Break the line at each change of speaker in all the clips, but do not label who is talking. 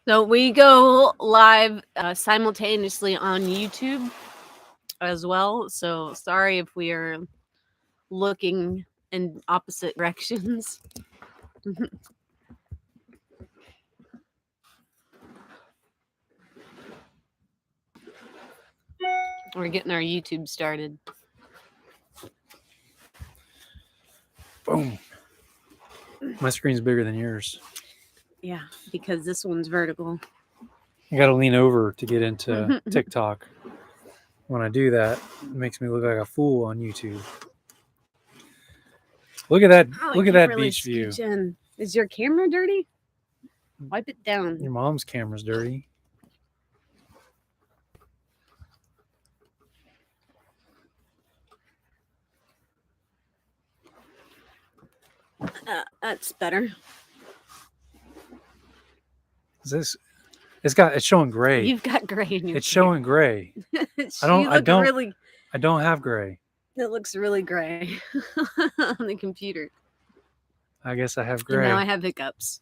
So we go live simultaneously on YouTube as well. So sorry if we are looking in opposite directions. We're getting our YouTube started.
Boom. My screen's bigger than yours.
Yeah, because this one's vertical.
I got to lean over to get into TikTok. When I do that, it makes me look like a fool on YouTube. Look at that!
Oh,
Look at that beach view.
in. Is your camera dirty? Wipe it down.
Your mom's camera's dirty.
That's better.
Is this? It's showing gray.
You've got gray in your.
It's showing gray. I don't have gray.
It looks really gray on the computer.
I guess I have gray.
And now I have hiccups.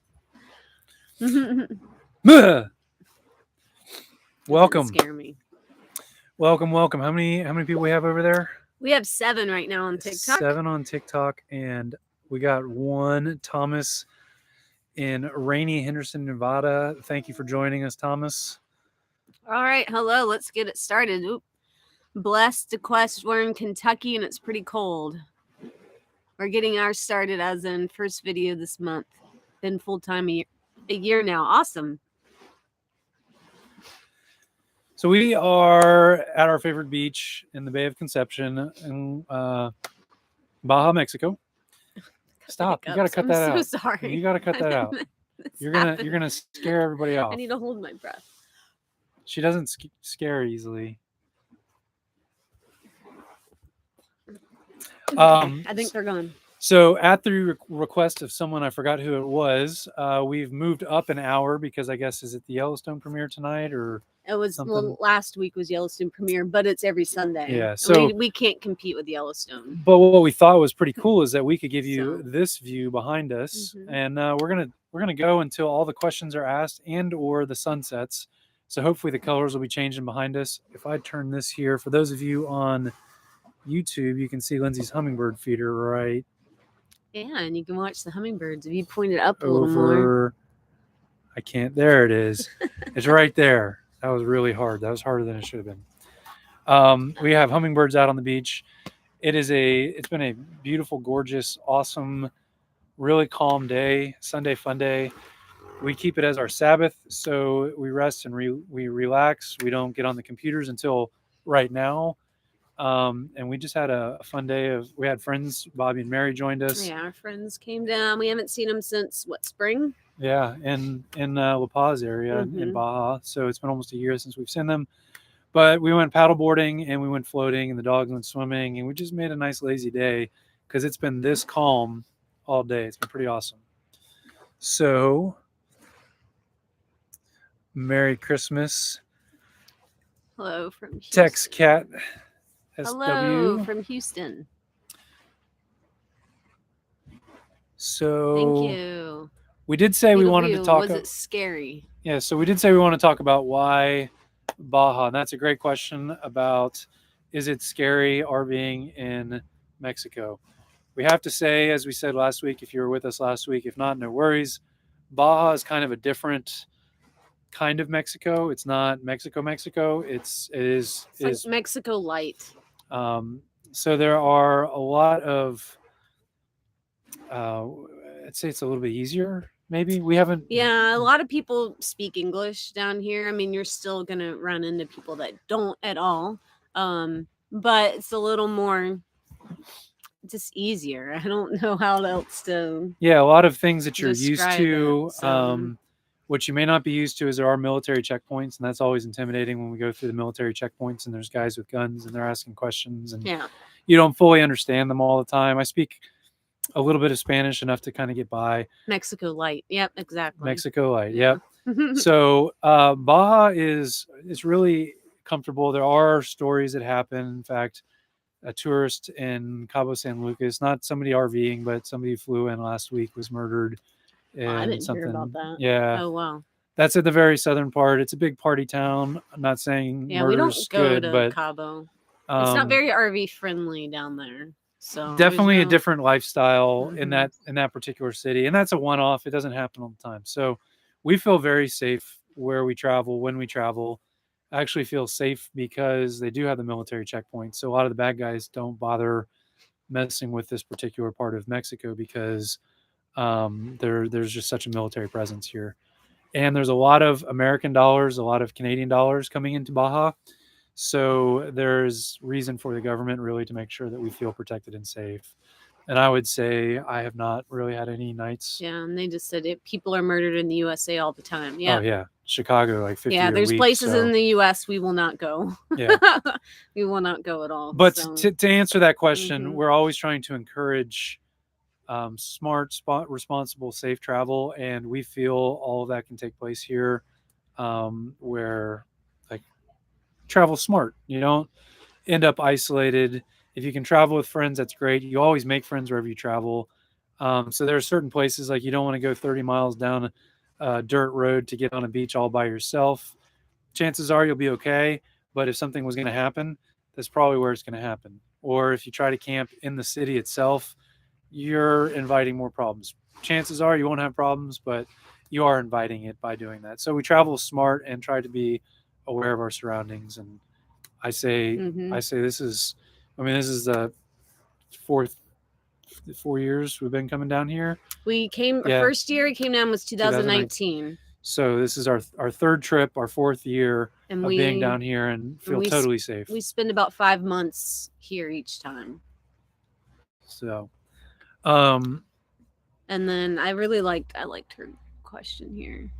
Welcome.
Scare me.
Welcome. How many people we have over there?
We have 7 right now on TikTok.
7 on TikTok, and we got 1 Thomas in rainy Henderson, Nevada. Thank you for joining us, Thomas.
All right, hello. Let's get it started. Oop. Blessed to quest. We're in Kentucky, and it's pretty cold. We're getting ours started as in first video this month. Been full-time a year now. Awesome.
So we are at our favorite beach in the Bay of Conception in Baja, Mexico. Stop! You got to cut that out.
I'm so sorry.
You got to cut that out. You're gonna scare everybody off.
I need to hold my breath.
She doesn't scare easily.
I think they're gone.
So at the request of someone, I forgot who it was, we've moved up an hour because I guess, is it the Yellowstone premiere tonight or?
It was last week was Yellowstone premiere, but it's every Sunday.
Yeah, so
we can't compete with Yellowstone.
But what we thought was pretty cool is that we could give you this view behind us, and we're gonna go until all the questions are asked and or the sun sets. So hopefully the colors will be changing behind us. If I turn this here, for those of you on YouTube, you can see Lindsay's hummingbird feeder right.
Yeah, and you can watch the hummingbirds if you point it up a little more.
I can't. There it is. It's right there. That was really hard. That was harder than it should have been. We have hummingbirds out on the beach. It's been a beautiful, gorgeous, awesome, really calm day, Sunday fun day. We keep it as our Sabbath, so we rest and we relax. We don't get on the computers until right now. And we just had a fun day we had friends. Bobby and Mary joined us.
Yeah, our friends came down. We haven't seen them since spring?
Yeah, in La Paz area in Baja. So it's been almost a year since we've seen them. But we went paddleboarding and we went floating and the dogs went swimming and we just made a nice lazy day because it's been this calm all day. It's been pretty awesome. So, Merry Christmas.
Hello from Houston.
Tex Cat SW.
Hello from Houston.
So
thank you.
We did say we wanted to talk.
Was it scary?
Yeah, so we did say we want to talk about why Baja, and that's a great question about, is it scary RVing in Mexico? We have to say, as we said last week, if you were with us last week, if not, no worries. Baja is kind of a different kind of Mexico. It's not Mexico. It's like
Mexico light.
So there are a lot of, I'd say it's a little bit easier. Maybe we haven't.
Yeah, a lot of people speak English down here. I mean, you're still gonna run into people that don't at all, but it's a little more just easier. I don't know how else to.
Yeah, a lot of things that you're used to. What you may not be used to is there are military checkpoints, and that's always intimidating when we go through the military checkpoints and there's guys with guns and they're asking questions and you don't fully understand them all the time. I speak a little bit of Spanish, enough to kind of get by.
Mexico light. Yep, exactly.
Mexico light. Yep. So Baja is really comfortable. There are stories that happen. In fact, a tourist in Cabo San Lucas, not somebody RVing, but somebody who flew in last week, was murdered.
I didn't hear about that.
Yeah.
Oh, wow.
That's at the very southern part. It's a big party town. I'm not saying
Yeah, we
murder's
don't go
good,
to
but
Cabo. It's not very RV friendly down there. So there's
definitely a
no.
different lifestyle in
Mhm.
that particular city, and that's a one-off. It doesn't happen all the time. So we feel very safe where we travel, when we travel. I actually feel safe because they do have the military checkpoints, so a lot of the bad guys don't bother messing with this particular part of Mexico because there's just such a military presence here, and there's a lot of American dollars, a lot of Canadian dollars coming into Baja. So there's reason for the government really to make sure that we feel protected and safe. And I would say I have not really had any nights.
Yeah, and they just said people are murdered in the USA all the time. Yeah.
Oh yeah, Chicago like 50
Yeah,
a
there's
week.
places
So
in the US we will not go.
yeah.
We will not go at all.
But
So.
to answer that question,
Mhm.
we're always trying to encourage smart, responsible, safe travel, and we feel all of that can take place here, where like travel smart. You don't end up isolated. If you can travel with friends, that's great. You always make friends wherever you travel. So there are certain places like you don't want to go 30 miles down a dirt road to get on a beach all by yourself. Chances are you'll be okay. But if something was going to happen, that's probably where it's going to happen. Or if you try to camp in the city itself, you're inviting more problems. Chances are you won't have problems, but you are inviting it by doing that. So we travel smart and try to be aware of our surroundings. And I say,
Mhm.
this is, this is the fourth 4 years we've been coming down here.
We came. Our
Yeah,
first year we came down was 2019.
So this is our third trip, our fourth year
And
of being down here, and feel totally safe.
We spend about 5 months here each time.
So,
and then I liked her question here.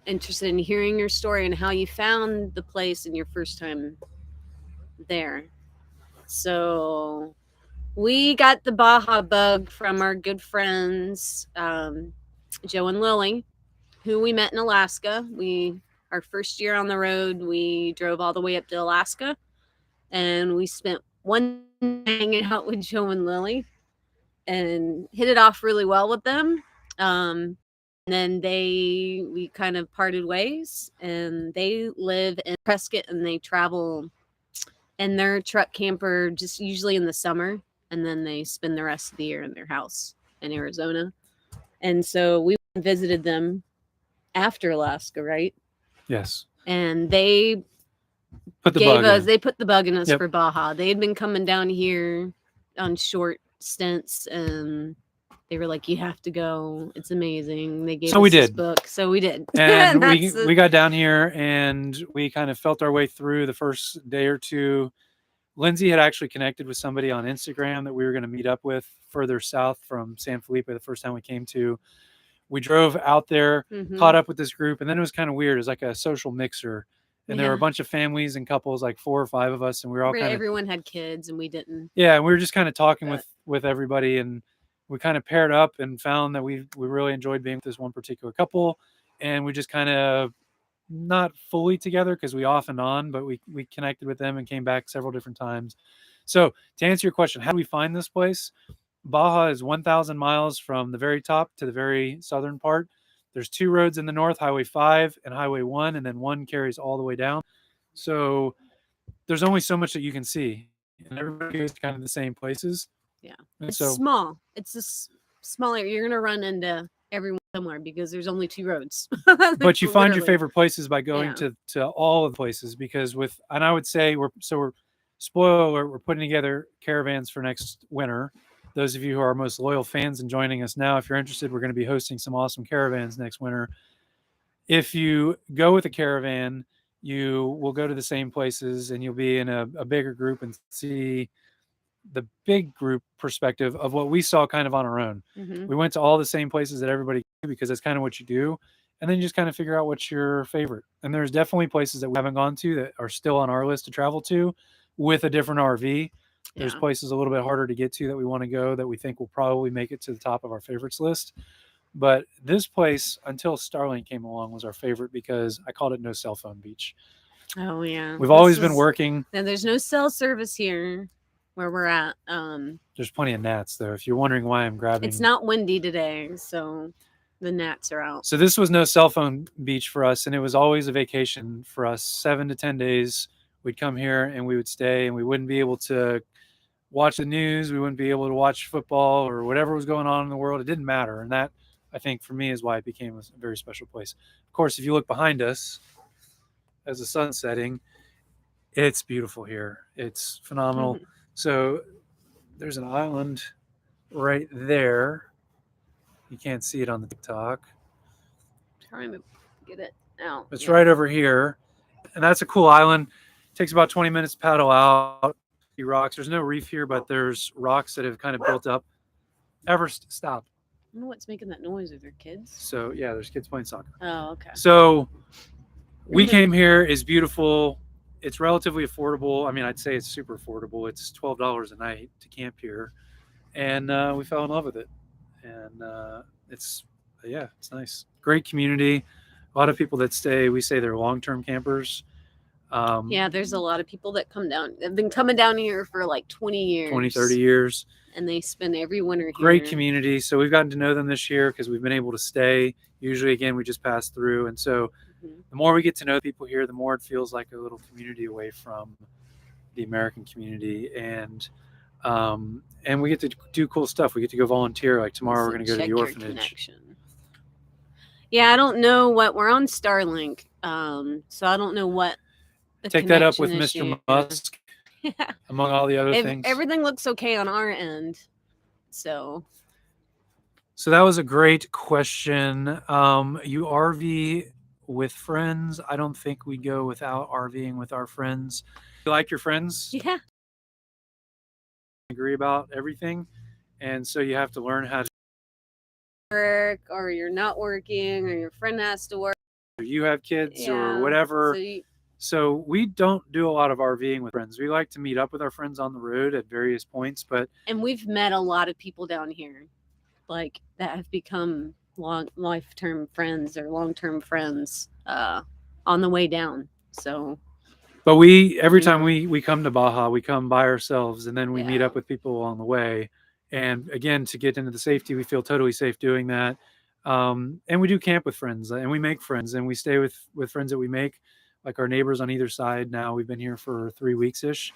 Interested in hearing your story and how you found the place in your first time there. So we got the Baja bug from our good friends Joe and Lily, who we met in Alaska. Our first year on the road, we drove all the way up to Alaska, and we spent one day hanging out with Joe and Lily, and hit it off really well with them. And then we kind of parted ways, and they live in Prescott, and they travel in their truck camper just usually in the summer, and then they spend the rest of the year in their house in Arizona. And so we visited them after Alaska, right?
yes.
And they
put the
bug in us for Baja. They had been coming down here on short stints, and they were like, "You have to go. It's amazing." They gave us this book, so we did.
And we got down here, and we kind of felt our way through the first day or two. Lindsay had actually connected with somebody on Instagram that we were going to meet up with further south from San Felipe the first time we came to. We drove out there, caught up with this group, and then it was kind of weird. It was like a social mixer. And there were a bunch of families and couples, like 4 or 5 of us, and we were all
everyone had kids, and we didn't.
Yeah, and we were just kind of talking with everybody, and we kind of paired up and found that we really enjoyed being with this one particular couple, and we just kind of not fully together because we off and on, but we connected with them and came back several different times. So to answer your question, how do we find this place? Baja is 1,000 miles from the very top to the very southern part. There's 2 roads in the north, Highway 5 and Highway 1, and then one carries all the way down. So there's only so much that you can see, and everybody goes to kind of the same places.
Yeah, it's small. It's a small area. You're gonna run into everyone somewhere because there's only 2 roads.
But you find your favorite places by going to all of the places, because and I would say we're spoiler alert, we're putting together caravans for next winter. Those of you who are our most loyal fans and joining us now, if you're interested, we're going to be hosting some awesome caravans next winter. If you go with a caravan, you will go to the same places, and you'll be in a bigger group and see the big group perspective of what we saw kind of on our own. We went to all the same places that everybody do because that's kind of what you do. And then you just kind of figure out what's your favorite. And there's definitely places that we haven't gone to that are still on our list to travel to with a different RV. There's places a little bit harder to get to that we want to go that we think will probably make it to the top of our favorites list. But this place, until Starlink came along, was our favorite because I called it no cell phone beach.
Oh yeah.
We've always been working.
And there's no cell service here where we're at.
There's plenty of gnats though. If you're wondering why I'm grabbing,
it's not windy today, so The gnats are out.
So this was no cell phone beach for us, and it was always a vacation for us. 7 to 10 days, we'd come here and we would stay, and we wouldn't be able to watch the news. We wouldn't be able to watch football or whatever was going on in the world. It didn't matter, and that, I think, for me, is why it became a very special place. Of course, if you look behind us, as the sun's setting, it's beautiful here. It's phenomenal.
Mhm.
So there's an island right there. You can't see it on the TikTok.
Trying to get it out.
It's
Yeah.
right over here, and that's a cool island. It takes about 20 minutes to paddle out. Rocks. There's no reef here, but there's rocks that have kind of built up. Stop.
I don't know what's making that noise. Are there kids?
So yeah, there's kids playing soccer.
Oh, okay.
So we came here. It's beautiful. It's relatively affordable. I mean, I'd say it's super affordable. It's $12 a night to camp here, and we fell in love with it. And it's nice. Great community. A lot of people that stay. We say they're long-term campers.
Yeah, there's a lot of people that come down. They've been coming down here for like 20 years.
20, 30 years.
And they spend every winter here.
Great community. So we've gotten to know them this year because we've been able to stay. Usually, again, we just pass through. And so the more we get to know people here, the more it feels like a little community away from the American community. And we get to do cool stuff. We get to go volunteer. Like tomorrow, we're going to go to the orphanage.
Yeah, I don't know what we're on Starlink. So I don't know what.
Take that up with Mr. Musk, among all the other things.
Everything looks okay on our end. So
that was a great question. You RV with friends. I don't think we go without RVing with our friends. You like your friends?
Yeah.
Agree about everything. And so you have to learn how to
work, or you're not working, or your friend has to work.
Or you have kids or whatever. So we don't do a lot of RVing with friends. We like to meet up with our friends on the road at various points,
and we've met a lot of people down here, like that have become long-term friends or long-term friends on the way down. So,
but every time we come to Baja, we come by ourselves, and then we meet up with people along the way. And again, to get into the safety, we feel totally safe doing that. And we do camp with friends, and we make friends, and we stay with friends that we make. Like our neighbors on either side now. We've been here for 3 weeks-ish,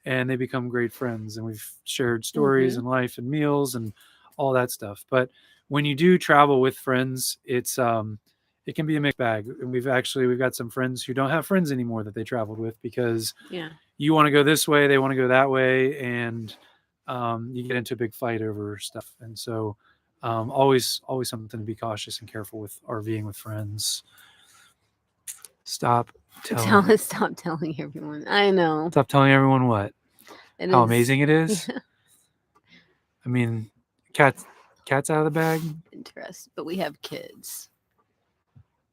and they become great friends, and we've shared stories and life and meals and all that stuff. But when you do travel with friends, it can be a mixed bag. And we've got some friends who don't have friends anymore that they traveled with because you want to go this way, they want to go that way, and you get into a big fight over stuff. And so always something to be cautious and careful with RVing with friends. Stop telling
everyone. I know.
Stop telling everyone what? How amazing it is. I mean, cat's out of the bag.
Interesting, but we have kids.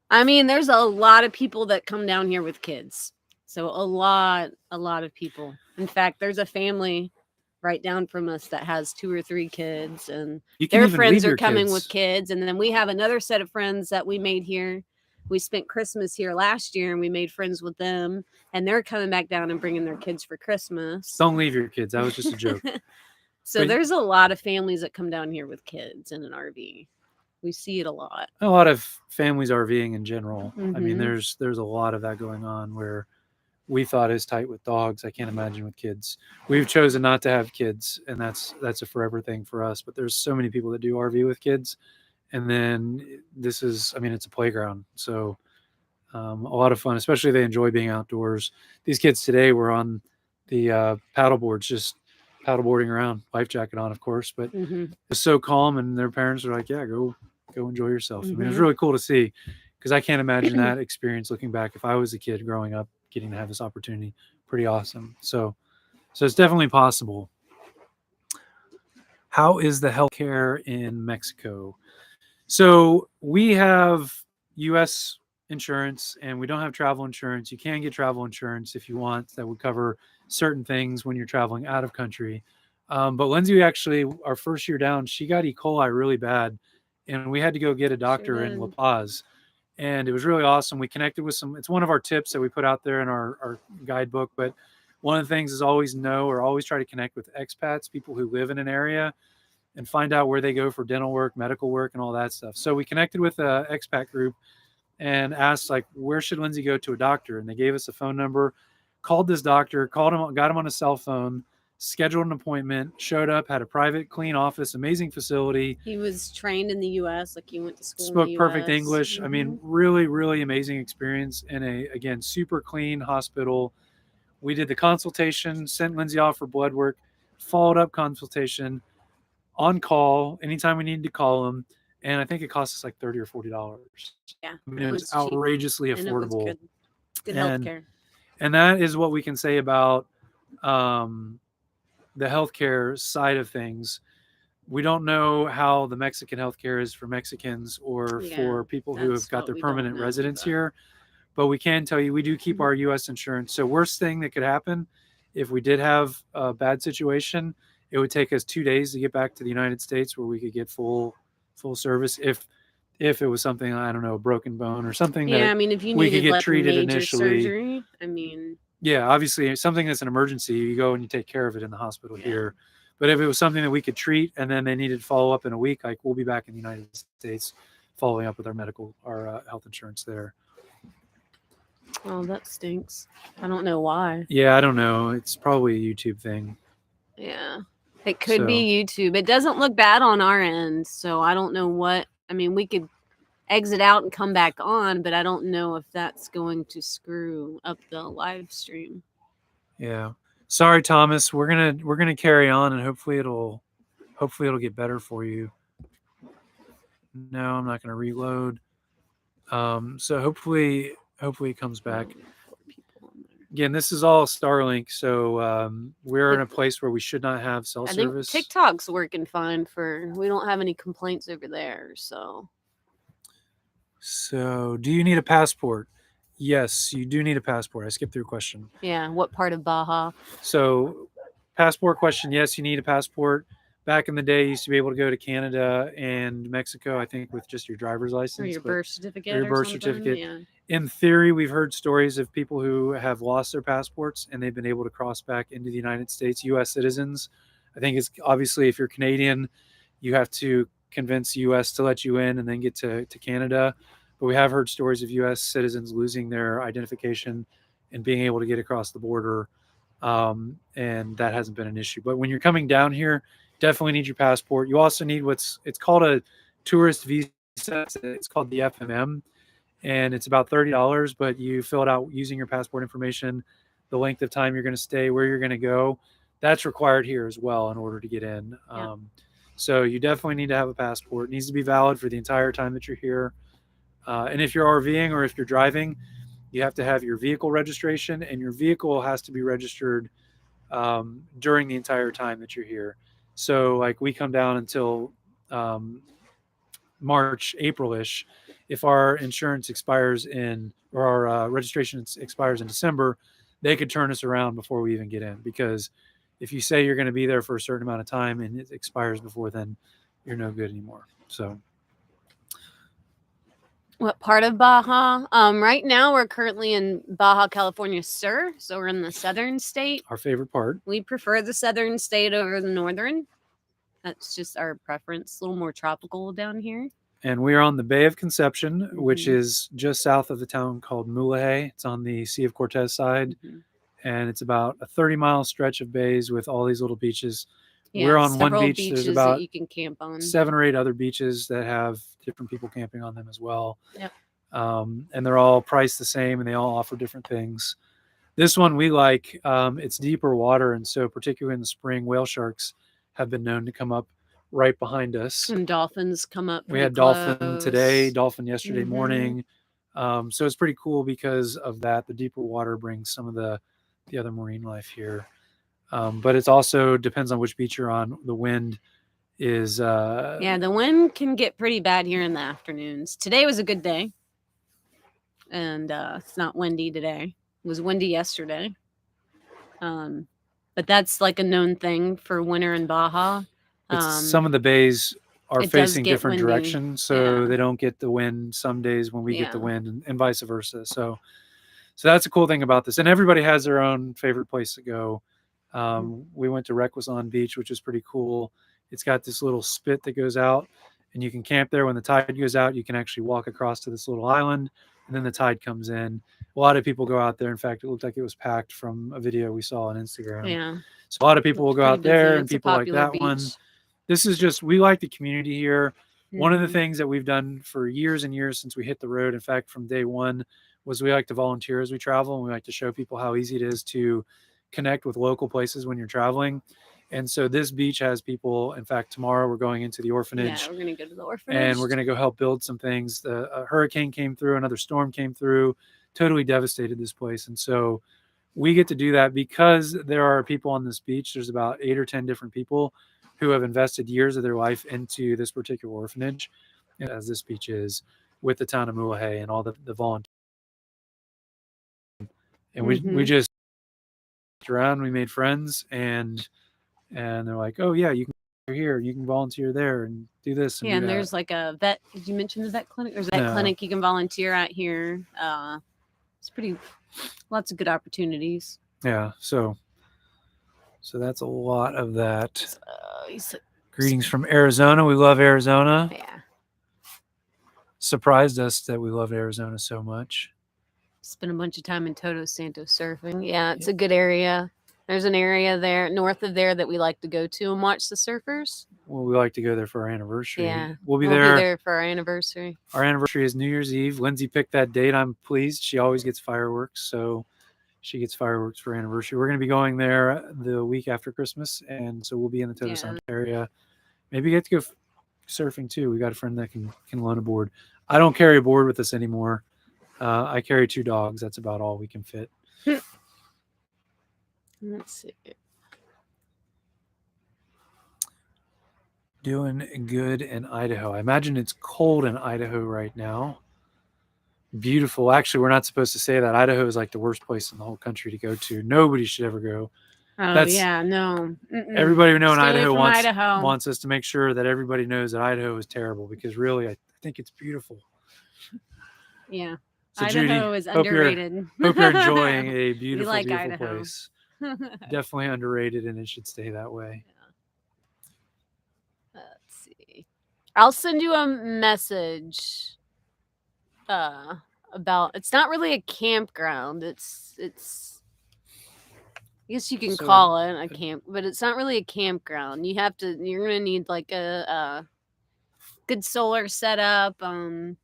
I mean, there's a lot of people that come down here with kids. So a lot of people. In fact, there's a family right down from us that has 2 or 3 kids, and their friends are coming with kids. And then we have another set of friends that we made here. We spent Christmas here last year, and we made friends with them, and they're coming back down and bringing their kids for Christmas.
Don't leave your kids. That was just a joke.
So there's a lot of families that come down here with kids in an RV. We see it a lot.
A lot of families RVing in general. I mean, there's a lot of that going on where we thought is tight with dogs. I can't imagine with kids. We've chosen not to have kids, and that's a forever thing for us. But there's so many people that do RV with kids. And then it's a playground. So a lot of fun, especially they enjoy being outdoors. These kids today were on the paddle boards, just paddleboarding around, life jacket on, of course. But it was so calm, and their parents were like, yeah, go enjoy yourself. I mean, it was really cool to see because I can't imagine that experience looking back. If I was a kid growing up, getting to have this opportunity, pretty awesome. So it's definitely possible. How is the healthcare in Mexico? So we have U.S. insurance, and we don't have travel insurance. You can get travel insurance if you want. That would cover certain things when you're traveling out of country. But Lindsay, actually, our first year down, she got E. coli really bad, and we had to go get a doctor in La Paz. And it was really awesome. We connected with it's one of our tips that we put out there in our guidebook. But one of the things is always try to connect with expats, people who live in an area. and find out where they go for dental work, medical work, and all that stuff. So we connected with an expat group and asked, like, where should Lindsay go to a doctor? And they gave us a phone number, called this doctor, called him, got him on a cell phone, scheduled an appointment, showed up, had a private, clean office, amazing facility.
He was trained in the U.S., like he went to school
Spoke
in the
perfect
US.
English. I mean, really, really amazing experience in a, again, super clean hospital. We did the consultation, sent Lindsay off for blood work, followed up consultation, on call anytime we needed to call him, and I think it cost us like $30 or $40.
Yeah,
I mean, it was
cheap.
outrageously
And it was
affordable.
good healthcare.
And that is what we can say about the healthcare side of things. We don't know how the Mexican healthcare is for Mexicans or for people who have got their permanent residence here, but we can tell you we do keep our U.S. insurance. So worst thing that could happen if we did have a bad situation, it would take us 2 days to get back to the United States where we could get full service if it was something, I don't know, a broken bone or something that
I mean, if you
we could
needed
get
like
treated
major
initially.
surgery, I mean,
yeah, obviously something that's an emergency, you go and you take care of it in the hospital here. But if it was something that we could treat and then they needed follow up in a week, like we'll be back in the United States following up with our health insurance there.
Oh, that stinks. I don't know why.
Yeah, I don't know. It's probably a YouTube thing.
Yeah, it could be YouTube. It doesn't look bad on our end, so I don't know what. I mean, we could exit out and come back on, but I don't know if that's going to screw up the live stream.
Yeah. Sorry, Thomas. We're gonna carry on, and hopefully it'll get better for you. No, I'm not gonna reload. So hopefully it comes back. Again, this is all Starlink, so we're in a place where we should not have cell service.
I think TikTok's working fine we don't have any complaints over there, so.
So, do you need a passport? Yes, you do need a passport. I skipped through a question.
Yeah, what part of Baja?
So, passport question, yes, you need a passport. Back in the day, you used to be able to go to Canada and Mexico, I think, with just your driver's license.
Or your birth certificate.
Yeah. In theory, we've heard stories of people who have lost their passports and they've been able to cross back into the United States, U.S. citizens. I think it's obviously if you're Canadian, you have to convince U.S. to let you in and then get to Canada. But we have heard stories of U.S. citizens losing their identification and being able to get across the border, and that hasn't been an issue. But when you're coming down here, definitely need your passport. You also need it's called a tourist visa. It's called the FMM, and it's about $30, but you fill it out using your passport information, the length of time you're going to stay, where you're going to go. That's required here as well in order to get in.
Yeah.
So you definitely need to have a passport. It needs to be valid for the entire time that you're here. And if you're RVing or if you're driving, you have to have your vehicle registration, and your vehicle has to be registered during the entire time that you're here. So like we come down until March, April-ish. If our insurance expires or our registration expires in December, they could turn us around before we even get in, because if you say you're going to be there for a certain amount of time and it expires before then, you're no good anymore. So
what part of Baja? Right now we're currently in Baja California Sur, so we're in the southern state.
Our favorite part.
We prefer the southern state over the northern. That's just our preference. A little more tropical down here.
And we are on the Bay of Conception, which is just south of the town called Mulegé. It's on the Sea of Cortez side. And it's about a 30-mile stretch of bays with all these little beaches. Yeah, we're on one beach. There's about
you can camp on
7 or 8 other beaches that have different people camping on them as well.
Yep.
And they're all priced the same, and they all offer different things. This one we like. It's deeper water, and so particularly in the spring, whale sharks have been known to come up right behind us.
And dolphins come up.
We had dolphin today, dolphin yesterday morning. So it's pretty cool because of that. The deeper water brings some of the other marine life here. But it also depends on which beach you're on. The wind is...
yeah, the wind can get pretty bad here in the afternoons. Today was a good day. And it's not windy today. It was windy yesterday. But that's like a known thing for winter in Baja.
Some of the bays are facing different directions, so they don't get the wind some days when we get the wind, and vice versa. So that's a cool thing about this. And everybody has their own favorite place to go. We went to Requesón Beach, which is pretty cool. It's got this little spit that goes out, and you can camp there. When the tide goes out, you can actually walk across to this little island, and then the tide comes in. A lot of people go out there. In fact, it looked like it was packed from a video we saw on Instagram.
Yeah.
So a lot of people will go out there, and
It's a
people like
popular
that
beach.
one. This is just, we like the community here. One of the
Mhm.
things that we've done for years and years since we hit the road, in fact, from day one, was we like to volunteer as we travel, and we like to show people how easy it is to connect with local places when you're traveling. And so this beach has people. In fact, tomorrow we're going into the
Yeah,
orphanage,
we're gonna go to the
and
orphanage.
we're going to go help build some things. A hurricane came through, another storm came through, totally devastated this place. And so we get to do that because there are people on this beach. There's about 8 or 10 different people who have invested years of their life into this particular orphanage, as this beach is, with the town of Mulegé and all the volunteers. And we just around, we made friends, and they're like, oh yeah, you can go here, you can volunteer there, and do this and
Yeah,
do
and
that.
there's like a vet. Did you mention the vet clinic? There's a vet
No.
clinic you can volunteer at here. It's pretty, lots of good opportunities.
Yeah, so that's a lot of that.
So,
Greetings from Arizona. We love Arizona.
yeah.
Surprised us that we love Arizona so much.
Spent a bunch of time in Todos Santos surfing. Yeah, it's a good area. There's an area there north of there that we like to go to and watch the surfers.
Well, we like to go there for our anniversary.
Yeah,
we'll be there
for our anniversary.
Our anniversary is New Year's Eve. Lindsay picked that date. I'm pleased. She always gets fireworks, so she gets fireworks for anniversary. We're going to be going there the week after Christmas, and so we'll be in the Todos Santos area. Maybe get to go surfing too. We got a friend that can loan a board. I don't carry a board with us anymore. I carry 2 dogs. That's about all we can fit.
Let's see.
Doing good in Idaho. I imagine it's cold in Idaho right now. Beautiful. Actually, we're not supposed to say that. Idaho is like the worst place in the whole country to go to. Nobody should ever go.
Oh, yeah, no.
Everybody we know in Idaho wants us to make sure that everybody knows that Idaho is terrible, because really, I think it's beautiful.
Yeah.
So
Idaho
Judy,
is underrated.
Hope you're enjoying a beautiful,
like
beautiful
Idaho.
place. Definitely underrated, and it should stay that way.
Yeah. Let's see. I'll send you a message about, it's not really a campground. It's I guess you can call it a camp, but it's not really a campground. You're gonna need like a good solar setup to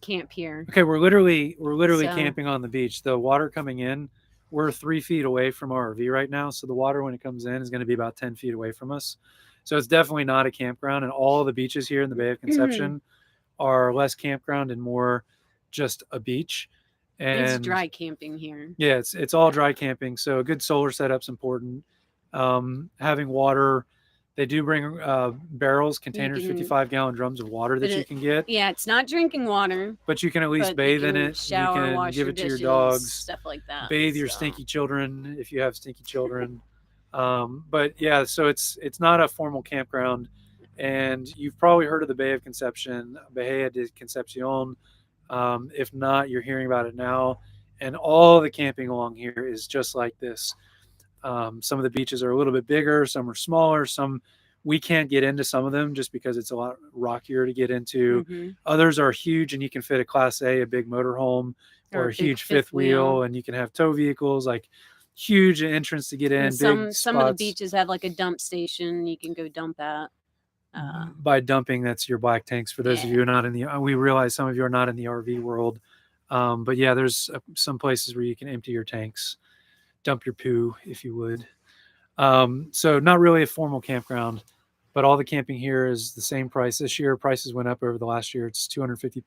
camp here.
Okay, we're literally camping on the beach. The water coming in, we're 3 feet away from our RV right now, so the water when it comes in is going to be about 10 feet away from us. So it's definitely not a campground, and all the beaches here in the Bay of Conception are less campground and more just a beach. And
it's dry camping here.
Yeah, it's all dry camping. So a good solar setup's important. Having water. They do bring barrels, containers, 55-gallon drums of water that you can get.
Yeah, it's not drinking water.
But you can at least bathe in it.
Shower,
you can
wash
give
your
it to your
dishes,
dogs.
stuff like that.
Bathe your stinky children if you have stinky children. But yeah, so it's not a formal campground. And you've probably heard of the Bay of Conception, Baja de Concepcion. If not, you're hearing about it now. And all the camping along here is just like this. Some of the beaches are a little bit bigger, some are smaller, some we can't get into some of them just because it's a lot rockier to get into. Others are huge, and you can fit a Class A, a big motorhome, or a huge fifth wheel, and you can have tow vehicles, like huge entrance to get in.
And some of the beaches have like a dump station you can go dump at.
By dumping, that's your black tanks. For those of you who are not in the, we realize some of you are not in the RV world, but yeah, there's some places where you can empty your tanks, dump your poo, if you would. So not really a formal campground, but all the camping here is the same price. This year, prices went up over the last year. It's 250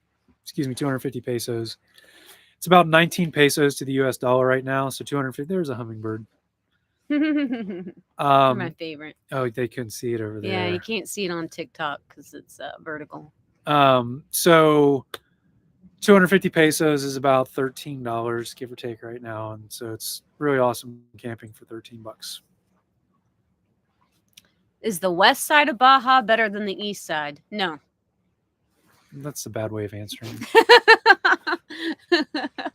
pesos. It's about 19 pesos to the US dollar right now. So 250, there's a hummingbird.
My favorite.
Oh, they couldn't see it over there.
Yeah, you can't see it on TikTok because it's vertical.
So 250 pesos is about $13, give or take, right now. And so it's really awesome camping for $13.
Is the west side of Baja better than the east side? No.
That's a bad way of answering.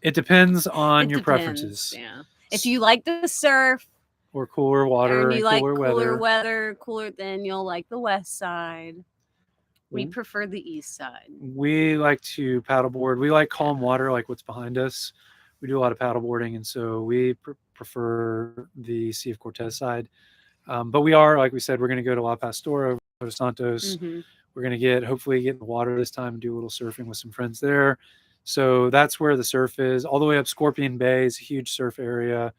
It depends on your preferences.
Yeah. If you like to surf,
or cooler water
and
and
you like
cooler
cooler
weather.
weather, cooler, then you'll like the west side. We prefer the east side.
We like to paddleboard. We like calm water, like what's behind us. We do a lot of paddleboarding, and so we prefer the Sea of Cortez side. But we are, like we said, we're going to go to La Pastora, go to Santos.
Mm-hmm.
We're going to hopefully get in the water this time and do a little surfing with some friends there. So that's where the surf is. All the way up Scorpion Bay is a huge surf area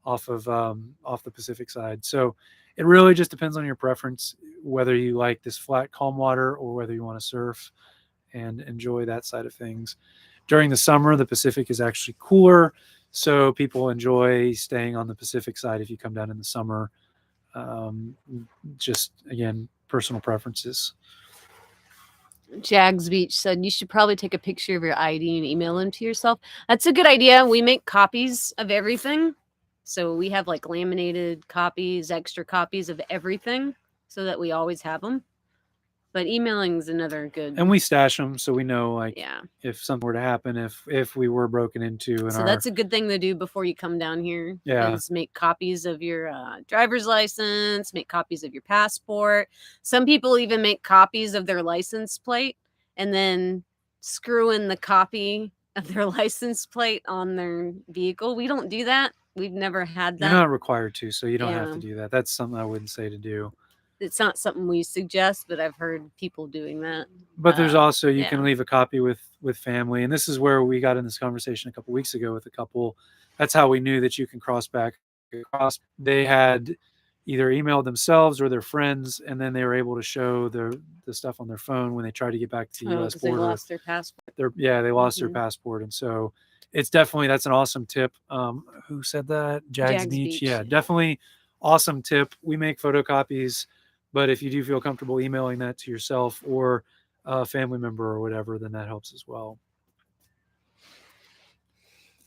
off the Pacific side. So it really just depends on your preference, whether you like this flat, calm water or whether you want to surf and enjoy that side of things. During the summer, the Pacific is actually cooler, so people enjoy staying on the Pacific side if you come down in the summer. Um, just again, personal preferences.
Jags Beach said you should probably take a picture of your ID and email them to yourself. That's a good idea. We make copies of everything. So we have like laminated copies, extra copies of everything so that we always have them. But emailing is another good.
And we stash them so we know, like,
Yeah.
if something were to happen, if we were broken into.
So that's a good thing to do before you come down here.
Yeah.
Is make copies of your driver's license, make copies of your passport. Some people even make copies of their license plate and then screw in the copy of their license plate on their vehicle. We don't do that. We've never had that.
You're not required to, so you don't have
Yeah.
to do that. That's something I wouldn't say to do.
It's not something we suggest, but I've heard people doing that.
But there's also, you
yeah.
can leave a copy with family, and this is where we got in this conversation a couple weeks ago with a couple. That's how we knew that you can cross back across. They had either emailed themselves or their friends, and then they were able to show the stuff on their phone when they tried to get back to the U.S.
'cause
border.
they lost their passport.
They lost their passport, and so it's definitely, that's an awesome tip. Who said that? Jags Beach. Yeah, definitely awesome tip. We make photocopies, but if you do feel comfortable emailing that to yourself or a family member or whatever, then that helps as well.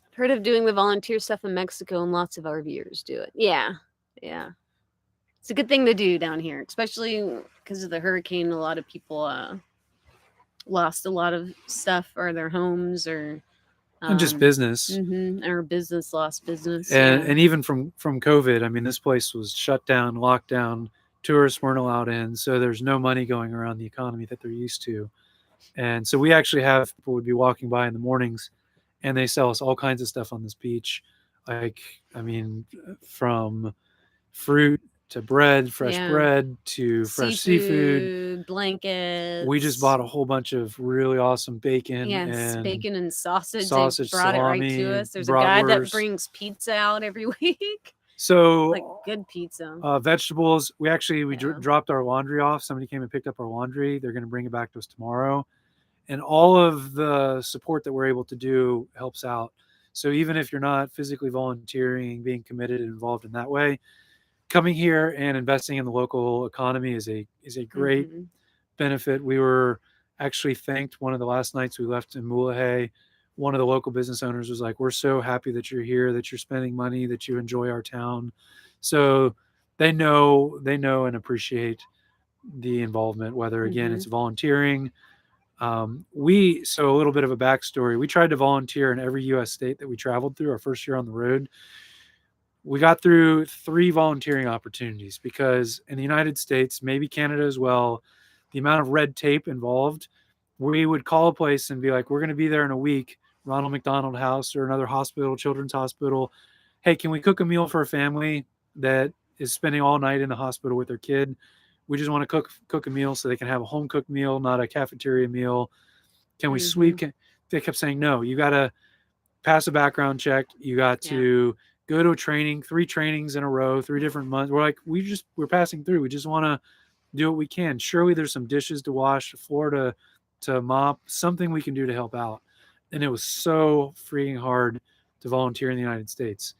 I've heard of doing the volunteer stuff in Mexico, and lots of RVers do it. Yeah. It's a good thing to do down here, especially because of the hurricane. A lot of people lost a lot of stuff, or their homes, or
and just business,
or business lost business,
and even from COVID. I mean, this place was shut down, locked down. Tourists weren't allowed in, so there's no money going around the economy that they're used to. And so we actually have people would be walking by in the mornings, and they sell us all kinds of stuff on this beach. Like, I mean, from fruit to bread, fresh bread to fresh seafood,
blankets.
We just bought a whole bunch of really awesome bacon.
Yes,
and
bacon and sausage.
They brought
salami, it right to us. There's a guy that brings pizza out every week.
So,
like good pizza.
Vegetables. We dropped our laundry off. Somebody came and picked up our laundry. They're going to bring it back to us tomorrow. And all of the support that we're able to do helps out. So even if you're not physically volunteering, being committed and involved in that way, coming here and investing in the local economy is a great benefit. We were actually thanked one of the last nights we left in Mulegé. One of the local business owners was like, "We're so happy that you're here, that you're spending money, that you enjoy our town." So they know and appreciate the involvement, whether again it's volunteering. So a little bit of a backstory. We tried to volunteer in every U.S. state that we traveled through our first year on the road. We got through 3 volunteering opportunities because in the United States, maybe Canada as well, the amount of red tape involved, we would call a place and be like, "We're going to be there in a week, Ronald McDonald House or another hospital, children's hospital. Hey, can we cook a meal for a family that is spending all night in the hospital with their kid? We just want to cook a meal so they can have a home cooked meal, not a cafeteria meal. Can we sweep?" They kept saying, "No, you got to pass a background check. You got to go to a training, 3 trainings in a row, 3 different months." We're like, we're passing through. We just want to do what we can. Surely there's some dishes to wash, a floor to mop, something we can do to help out. And it was so freaking hard to volunteer in the United States.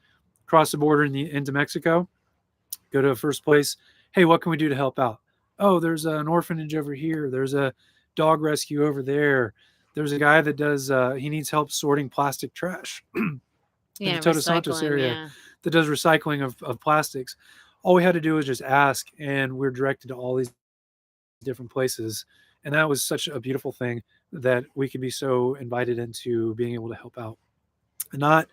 Cross the border into Mexico, go to a first place. "Hey, what can we do to help out?" "Oh, there's an orphanage over here. There's a dog rescue over there. There's a guy that does, he needs help sorting plastic trash." In the Todos Santos area that does recycling of plastics. All we had to do was just ask, and we're directed to all these different places. And that was such a beautiful thing that we could be so invited into being able to help out. And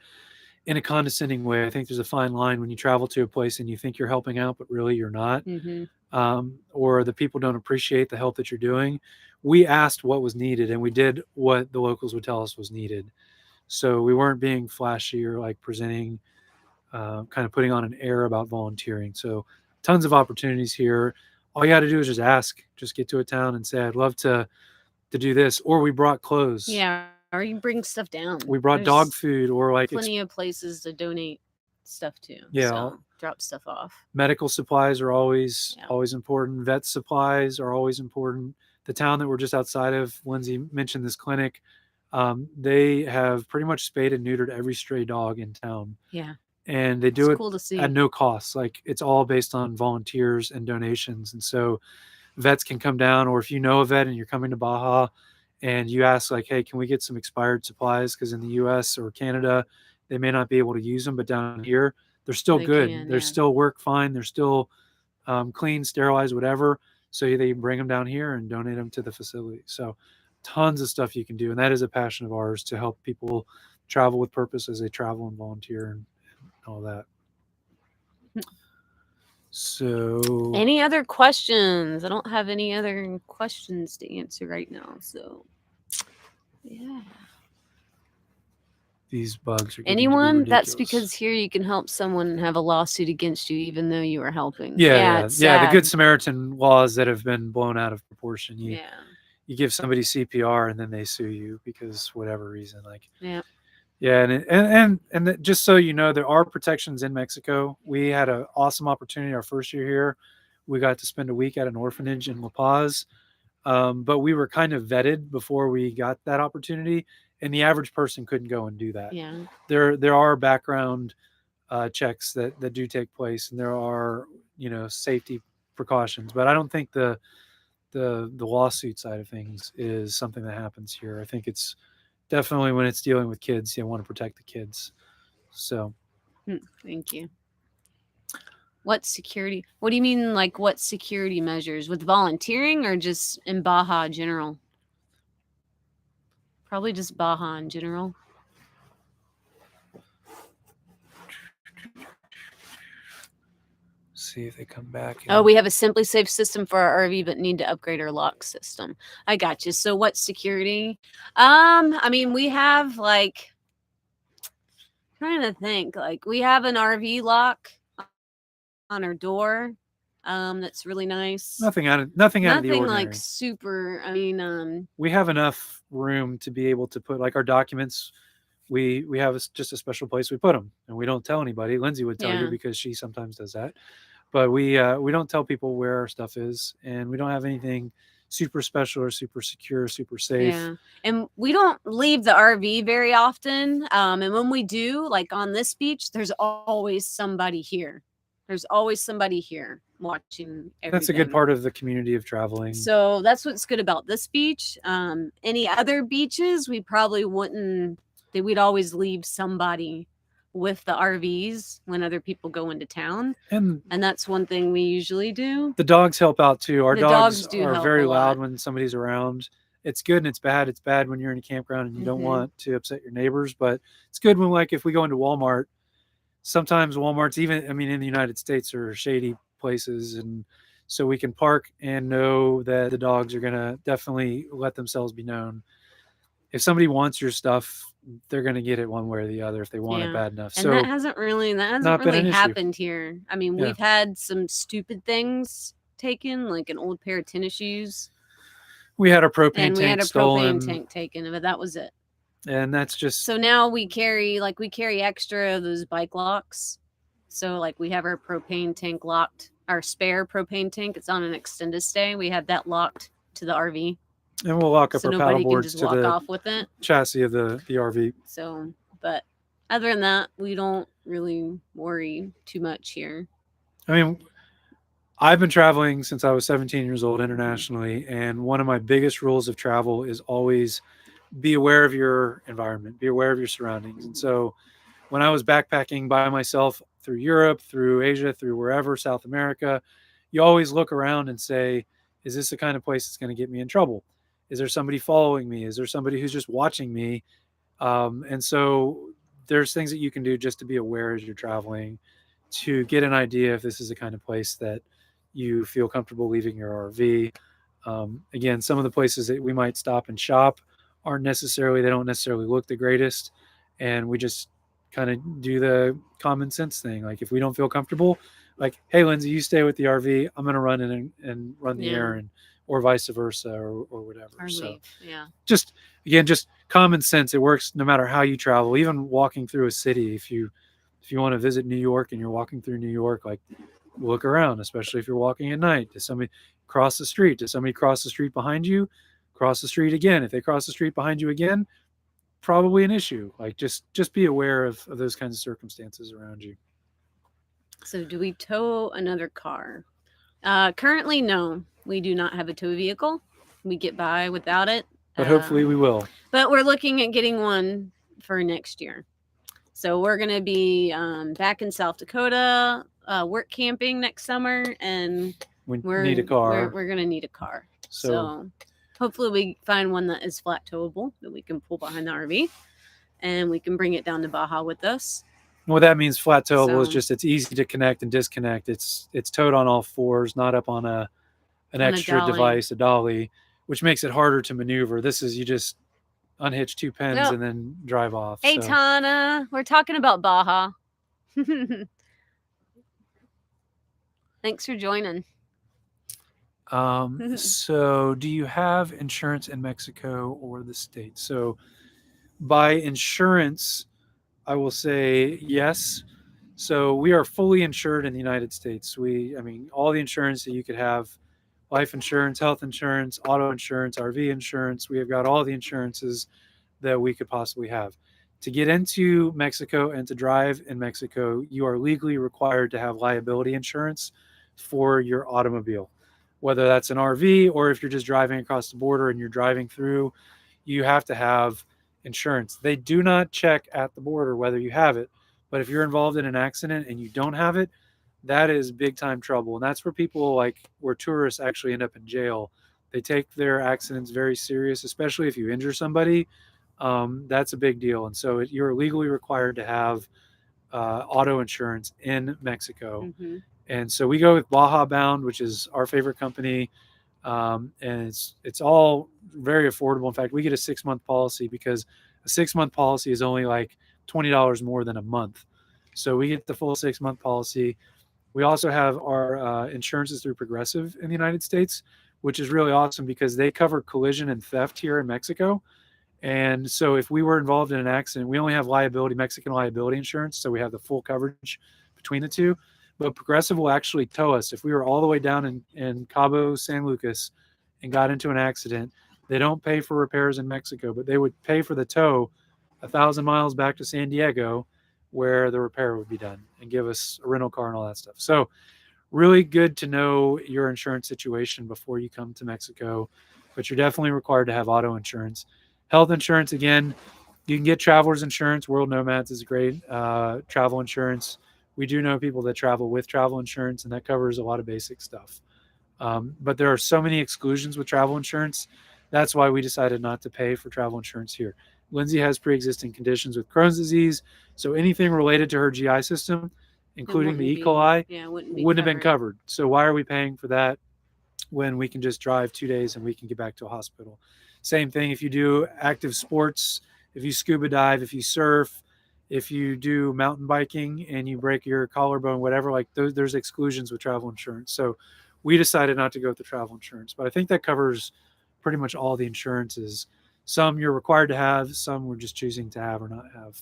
in a condescending way. I think there's a fine line when you travel to a place and you think you're helping out, but really you're not, or the people don't appreciate the help that you're doing. We asked what was needed, and we did what the locals would tell us was needed. So we weren't being flashy or like presenting, kind of putting on an air about volunteering. So tons of opportunities here. All you got to do is just ask. Just get to a town and say, "I'd love to do this." Or we brought clothes.
Yeah, or you bring stuff down.
We brought dog food, or like
plenty of places to donate stuff to.
Yeah,
so drop stuff off.
Medical supplies are always important. Vet supplies are always important. The town that we're just outside of, Lindsay mentioned this clinic. They have pretty much spayed and neutered every stray dog in town.
Yeah.
And they do
It's cool to see.
at no cost. Like, it's all based on volunteers and donations. And so vets can come down, or if you know a vet and you're coming to Baja and you ask, like, hey, can we get some expired supplies? Because in the US or Canada, they may not be able to use them, but down here, they're still good. They're still work fine. They're still clean, sterilized, whatever. So they bring them down here and donate them to the facility. So tons of stuff you can do. And that is a passion of ours, to help people travel with purpose as they travel and volunteer and all that. So
any other questions? I don't have any other questions to answer right now. So yeah.
These bugs are
anyone. That's because here you can help someone and have a lawsuit against you even though you are helping.
Yeah. The Good Samaritan laws that have been blown out of proportion. You give somebody CPR and then they sue you because whatever reason. Like, and just so you know, there are protections in Mexico. We had an awesome opportunity our first year here. We got to spend a week at an orphanage in La Paz, but we were kind of vetted before we got that opportunity, and the average person couldn't go and do that.
Yeah,
there are background checks that do take place, and there are safety precautions. But I don't think the lawsuit side of things is something that happens here. I think it's definitely when it's dealing with kids, you want to protect the kids. So,
thank you. What security? What do you mean, like what security measures with volunteering, or just in Baja in general? Probably just Baja in general.
See if they come back.
Oh, we have a Simply Safe system for our RV, but need to upgrade our lock system. I got you. So what security? I mean, we have like, trying to think, like we have an RV lock on our door. That's really nice.
Nothing out of the ordinary.
Like super. I mean,
we have enough room to be able to put like our documents. We have just a special place we put them, and we don't tell anybody. Lindsay would tell you because she sometimes does that. But we don't tell people where our stuff is, and we don't have anything super special or super secure, super safe.
Yeah, and we don't leave the RV very often. And when we do, like on this beach, there's always somebody here. There's always somebody here watching everything.
That's a good part of the community of traveling.
So that's what's good about this beach. Any other beaches, we probably wouldn't. We'd always leave somebody with the RVs when other people go into town, and that's one thing we usually do.
The dogs help out too. Our dogs are very loud when somebody's around. It's good and it's bad. It's bad when you're in a campground and you don't want to upset your neighbors, but it's good when, like, if we go into Walmart, sometimes Walmart's even, I mean, in the United States are shady places, and so we can park and know that the dogs are going to definitely let themselves be known. If somebody wants your stuff, they're going to get it one way or the other if they want it bad enough.
And that hasn't really happened here. I mean, we've had some stupid things taken, like an old pair of tennis shoes.
We had a propane
tank
stolen.
Propane tank taken, but that was it.
And that's just...
So now we carry extra of those bike locks. So like we have our propane tank locked, our spare propane tank. It's on an extended stay. We have that locked to the RV.
And we'll lock up our paddle boards
to the off with it.
Chassis of the RV.
So, but other than that, we don't really worry too much here.
I mean, I've been traveling since I was 17 years old internationally, and one of my biggest rules of travel is always be aware of your environment, be aware of your surroundings. And so when I was backpacking by myself through Europe, through Asia, through wherever, South America, you always look around and say, is this the kind of place that's going to get me in trouble? Is there somebody following me? Is there somebody who's just watching me? And so there's things that you can do just to be aware as you're traveling, to get an idea if this is the kind of place that you feel comfortable leaving your RV. Again, some of the places that we might stop and shop they don't necessarily look the greatest. And we just kind of do the common sense thing. Like if we don't feel comfortable, like, hey, Lindsay, you stay with the RV. I'm going to run in and run the errand, or vice versa, or whatever.
Or
so
leave. Yeah.
just, again, just common sense. It works no matter how you travel, even walking through a city. If you want to visit New York and you're walking through New York, like, look around, especially if you're walking at night. Does somebody cross the street? Does somebody cross the street behind you? Cross the street again. If they cross the street behind you again, probably an issue. Like, just be aware of those kinds of circumstances around you.
So do we tow another car? Currently, no. We do not have a tow vehicle. We get by without it.
But hopefully we will.
But we're looking at getting one for next year. So we're going to be back in South Dakota, work camping next summer, and
we need a car.
We're going to need a car. So hopefully we find one that is flat towable that we can pull behind the RV, and we can bring it down to Baja with us.
What that means, flat towable, is just it's easy to connect and disconnect. It's towed on all fours, not up on an extra device, a dolly, which makes it harder to maneuver. This is, you just unhitch two pins and then drive off.
Hey, Tana, we're talking about Baja. Thanks for joining.
So do you have insurance in Mexico or the States? So by insurance, I will say yes. So we are fully insured in the United States. All the insurance that you could have: life insurance, health insurance, auto insurance, RV insurance. We have got all the insurances that we could possibly have. To get into Mexico and to drive in Mexico, you are legally required to have liability insurance for your automobile, whether that's an RV or if you're just driving across the border and you're driving through, you have to have insurance. They do not check at the border whether you have it, but if you're involved in an accident and you don't have it, that is big time trouble. And that's where where tourists actually end up in jail. They take their accidents very serious, especially if you injure somebody. That's a big deal. And so you're legally required to have auto insurance in Mexico.
Mm-hmm.
And so we go with Baja Bound, which is our favorite company. And it's all very affordable. In fact, we get a 6-month policy because a 6-month policy is only like $20 more than a month. So we get the full 6-month policy. We also have our insurances through Progressive in the United States, which is really awesome because they cover collision and theft here in Mexico. And so if we were involved in an accident, we only have Mexican liability insurance. So we have the full coverage between the two. But Progressive will actually tow us. If we were all the way down in Cabo San Lucas and got into an accident, they don't pay for repairs in Mexico, but they would pay for the tow 1,000 miles back to San Diego where the repair would be done and give us a rental car and all that stuff. So really good to know your insurance situation before you come to Mexico, but you're definitely required to have auto insurance. Health insurance, again, you can get traveler's insurance. World Nomads is great travel insurance. We do know people that travel with travel insurance, and that covers a lot of basic stuff. But there are so many exclusions with travel insurance. That's why we decided not to pay for travel insurance here. Lindsay has pre-existing conditions with Crohn's disease, so anything related to her GI system, including the E. coli, wouldn't have been covered. So why are we paying for that when we can just drive 2 days and we can get back to a hospital? Same thing if you do active sports, if you scuba dive, if you surf, if you do mountain biking and you break your collarbone, whatever, like there's exclusions with travel insurance. So we decided not to go with the travel insurance, but I think that covers pretty much all the insurances. Some you're required to have, some we're just choosing to have or not have.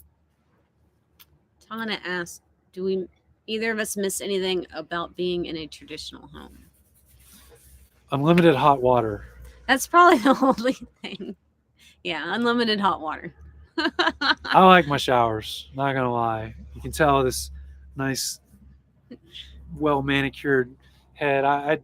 Tana asked, do we either of us miss anything about being in a traditional home?
Unlimited hot water.
That's probably the only thing. Yeah, unlimited hot water.
I like my showers, not gonna lie. You can tell this nice, well manicured head. I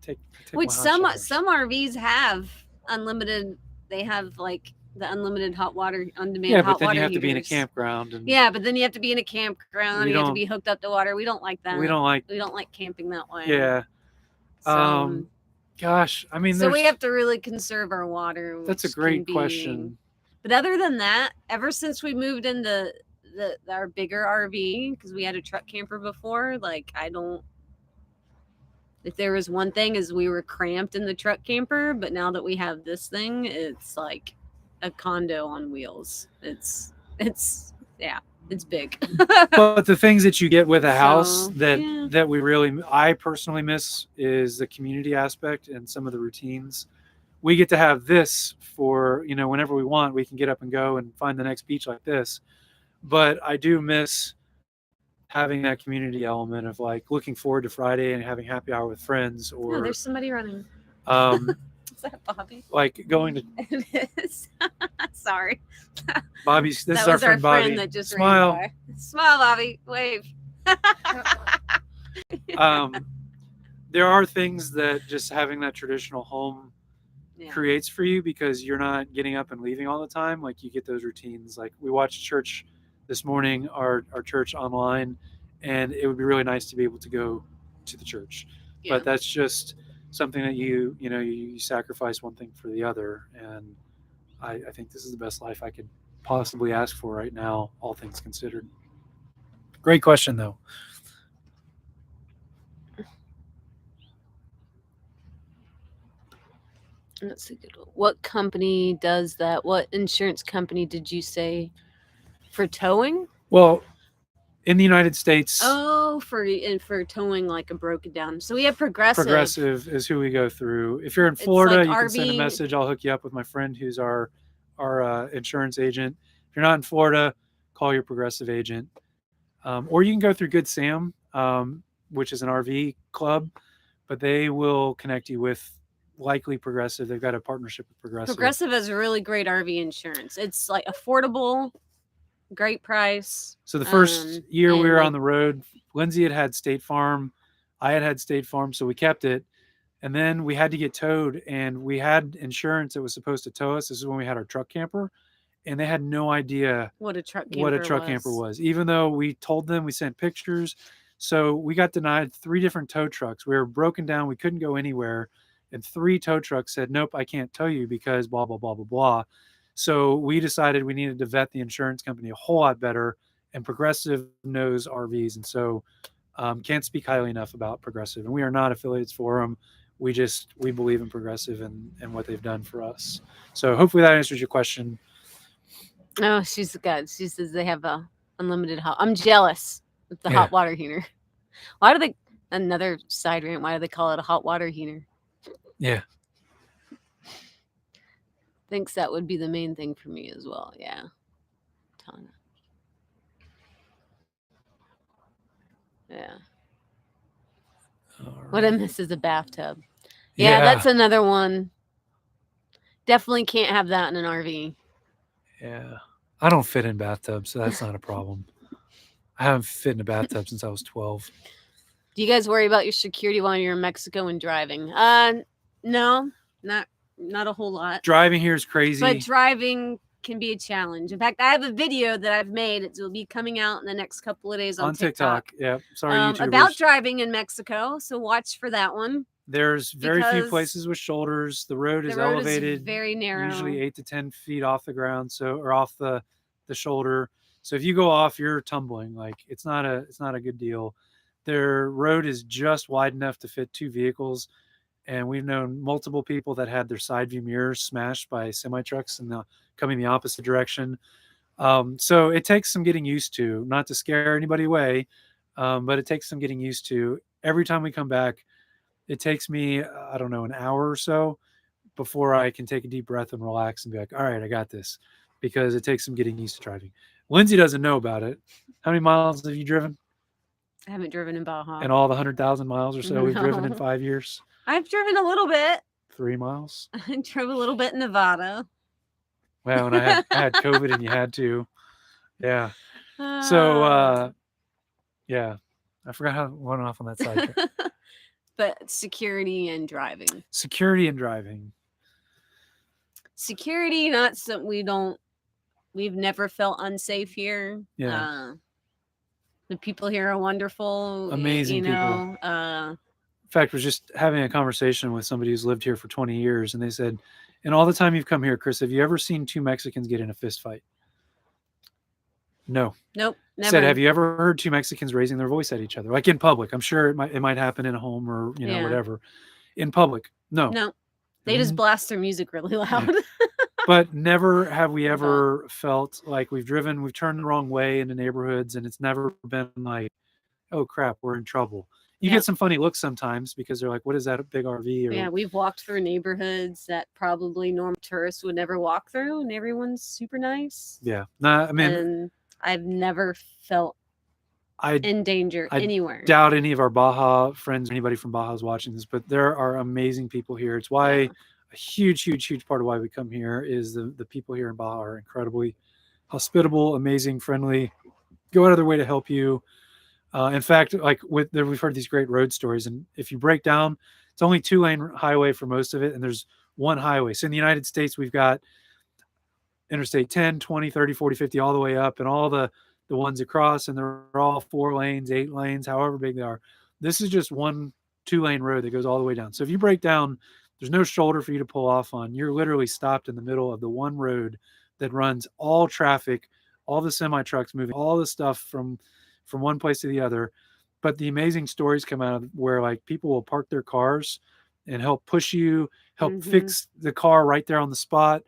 take
which some RVs have unlimited. They have like the unlimited hot water on demand.
Yeah, but then you have to be in a campground.
But then you have to be in a campground. You have to be hooked up to water. We don't like that. We don't like camping that way.
Yeah. Gosh, I mean,
so we have to really conserve our water.
That's a great question.
But other than that, ever since we moved into our bigger RV, because we had a truck camper before, like I don't. If there was one thing, is we were cramped in the truck camper, but now that we have this thing, it's like a condo on wheels. It's yeah, it's big.
But the things that you get with a house
So,
that
yeah.
that I personally miss is the community aspect and some of the routines. We get to have this for, whenever we want, we can get up and go and find the next beach like this. But I do miss having that community element of like looking forward to Friday and having happy hour with friends,
Oh,
or
there's somebody running. Is that Bobby?
like going to
It is. Sorry.
Bobby's. This
That
is our
was
friend Bobby.
that just
Smile.
ran by. Smile, Bobby. Wave.
There are things that just having that traditional home
Yeah.
creates for you, because you're not getting up and leaving all the time. Like you get those routines. Like we watched church this morning, our church online, and it would be really nice to be able to go to the church.
Yeah.
But that's just something that you sacrifice one thing for the other. And I think this is the best life I could possibly ask for right now, all things considered. Great question, though.
That's a good one. What company does that? What insurance company did you say for towing?
Well, in the United States,
Oh, for towing like a broken down. So we have Progressive.
Progressive is who we go through. If you're in Florida,
like
you can send a
RV.
message. I'll hook you up with my friend who's our insurance agent. If you're not in Florida, call your Progressive agent, or you can go through Good Sam, which is an RV club, but they will connect you with likely Progressive. They've got a partnership with Progressive.
Progressive has really great RV insurance. It's like affordable, great price.
So the first year
and
we were
like-
on the road, Lindsay had State Farm. I had State Farm, so we kept it. And then we had to get towed, and we had insurance that was supposed to tow us. This is when we had our truck camper, and they had no idea
what a truck camper
was. Even though we told them, we sent pictures. So we got denied 3 different tow trucks. We were broken down. We couldn't go anywhere. And 3 tow trucks said, nope, I can't tow you because blah, blah, blah, blah, blah. So we decided we needed to vet the insurance company a whole lot better. And Progressive knows RVs. And so can't speak highly enough about Progressive. And we are not affiliates for them. We believe in Progressive and what they've done for us. So hopefully that answers your question.
Oh, she's good. She says they have a unlimited hot. I'm jealous with the hot water heater. Why do they? Another side rant. Why do they call it a hot water heater?
Yeah.
Thinks that would be the main thing for me as well. Yeah. Ton. Yeah. What I miss is a bathtub. Yeah, that's another one. Definitely can't have that in an RV.
Yeah. I don't fit in bathtubs, so that's not a problem. I haven't fit in a bathtub since I was 12.
Do you guys worry about your security while you're in Mexico and driving? No, not a whole lot.
Driving here is crazy.
But driving can be a challenge. In fact, I have a video that I've made. It will be coming out in the next couple of days on TikTok.
Yeah, sorry, YouTubers.
About driving in Mexico. So watch for that one.
There's very few places with shoulders. The road is elevated,
very narrow,
usually 8 to 10 feet off the ground, or off the shoulder. So if you go off, you're tumbling. Like it's not a good deal. Their road is just wide enough to fit 2 vehicles, and we've known multiple people that had their side view mirrors smashed by semi trucks and coming the opposite direction. So it takes some getting used to. Not to scare anybody away, but it takes some getting used to. Every time we come back, it takes me, I don't know, an hour or so before I can take a deep breath and relax and be like, all right, I got this, because it takes some getting used to driving. Lindsay doesn't know about it. How many miles have you driven?
I haven't driven in Baja.
And all the 100,000 miles or so we've driven in 5 years?
I've driven a little bit.
3 miles?
I drove a little bit in Nevada.
Well, and I had COVID and you had to. Yeah. So, yeah. I forgot how I went off on that side.
But security and driving.
Security and driving.
Security, not something we've never felt unsafe here.
Yeah.
The people here are wonderful.
Amazing people. In fact, I was just having a conversation with somebody who's lived here for 20 years, and they said In all the time you've come here, Chris, have you ever seen two Mexicans get in a fist fight? No.
Nope,
Said,
never.
have you ever heard two Mexicans raising their voice at each other, like in public? I'm sure it might happen in a home or
Yeah.
whatever. In public, no.
No, they just blast their music really loud.
But never have we
I bet.
ever felt like we've turned the wrong way into neighborhoods, and it's never been like, oh crap, we're in trouble. You
Yeah.
get some funny looks sometimes because they're like, what is that, a big RV? Or
Yeah, we've walked through neighborhoods that probably normal tourists would never walk through, and everyone's super nice.
yeah. Nah, I mean,
And I've never felt in danger
I
anywhere.
doubt any of our Baja friends or anybody from Baja is watching this, but there are amazing people here. It's why a huge part of why we come here is the people here in Baja are incredibly hospitable, amazing, friendly, go out of their way to help you. In fact, like we've heard these great road stories, and if you break down, it's only 2-lane highway for most of it, and there's one highway. So in the United States, we've got Interstate 10, 20, 30, 40, 50, all the way up, and all the ones across, and they're all 4 lanes, 8 lanes, however big they are. This is just one 2-lane road that goes all the way down. So if you break down, there's no shoulder for you to pull off on. You're literally stopped in the middle of the one road that runs all traffic, all the semi trucks moving, all the stuff from one place to the other. But the amazing stories come out of where like people will park their cars and help push you, help fix the car right there on the spot.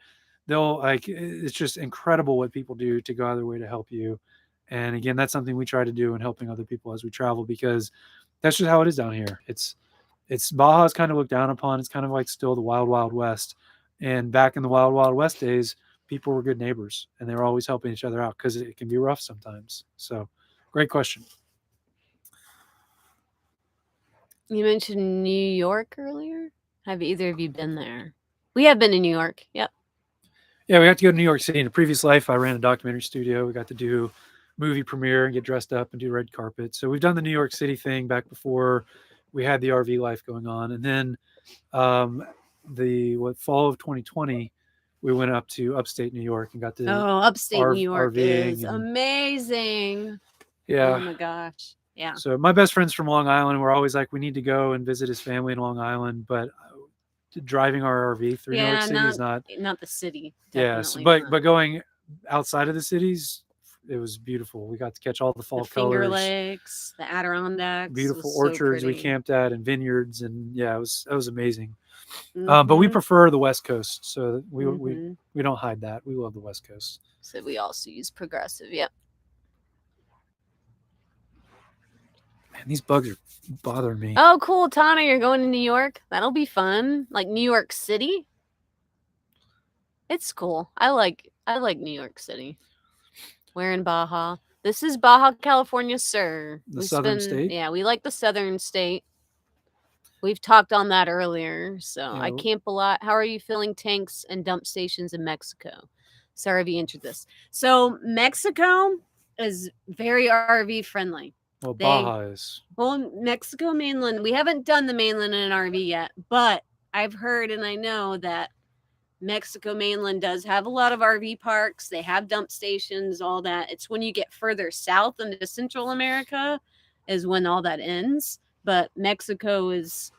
They'll like, it's just incredible what people do to go out of their way to help you. And again, that's something we try to do in helping other people as we travel, because that's just how it is down here. It's Baja's kind of looked down upon. It's kind of like still the wild, wild west. And back in the wild, wild west days, people were good neighbors and they were always helping each other out, because it can be rough sometimes. So great question.
You mentioned New York earlier. Have either of you been there? We have been to New York. Yep.
Yeah, we got to go to New York City. In a previous life, I ran a documentary studio. We got to do movie premiere and get dressed up and do red carpet. So we've done the New York City thing back before we had the RV life going on. And then fall of 2020, we went up to upstate New York and got to
upstate New York
RVing
is amazing.
Yeah.
Oh my gosh. Yeah.
So my best friends from Long Island were always like, we need to go and visit his family in Long Island, but driving our RV through New York City is not
the city.
Yes, but going outside of the cities, it was beautiful. We got to catch all the fall
Finger
colors,
Lakes, the Adirondacks,
beautiful orchards we camped at, and vineyards, and yeah, it was amazing.
Mm-hmm.
But we prefer the West Coast, so we don't hide that. We love the West Coast.
So we also use Progressive. Yep.
Man, these bugs are bothering me.
Oh, cool, Tana! You're going to New York. That'll be fun. Like New York City. It's cool. I like New York City. We're in Baja. This is Baja, California, sir.
The southern state?
Yeah, we like the southern state. We've talked on that earlier, so yeah. I camp a lot. How are you feeling tanks and dump stations in Mexico? Sorry if you entered this. So Mexico is very RV friendly.
Well, Baja is.
Well, Mexico mainland, we haven't done the mainland in an RV yet, but I've heard and I know that Mexico mainland does have a lot of RV parks. They have dump stations, all that. It's when you get further south into Central America is when all that ends. But Mexico is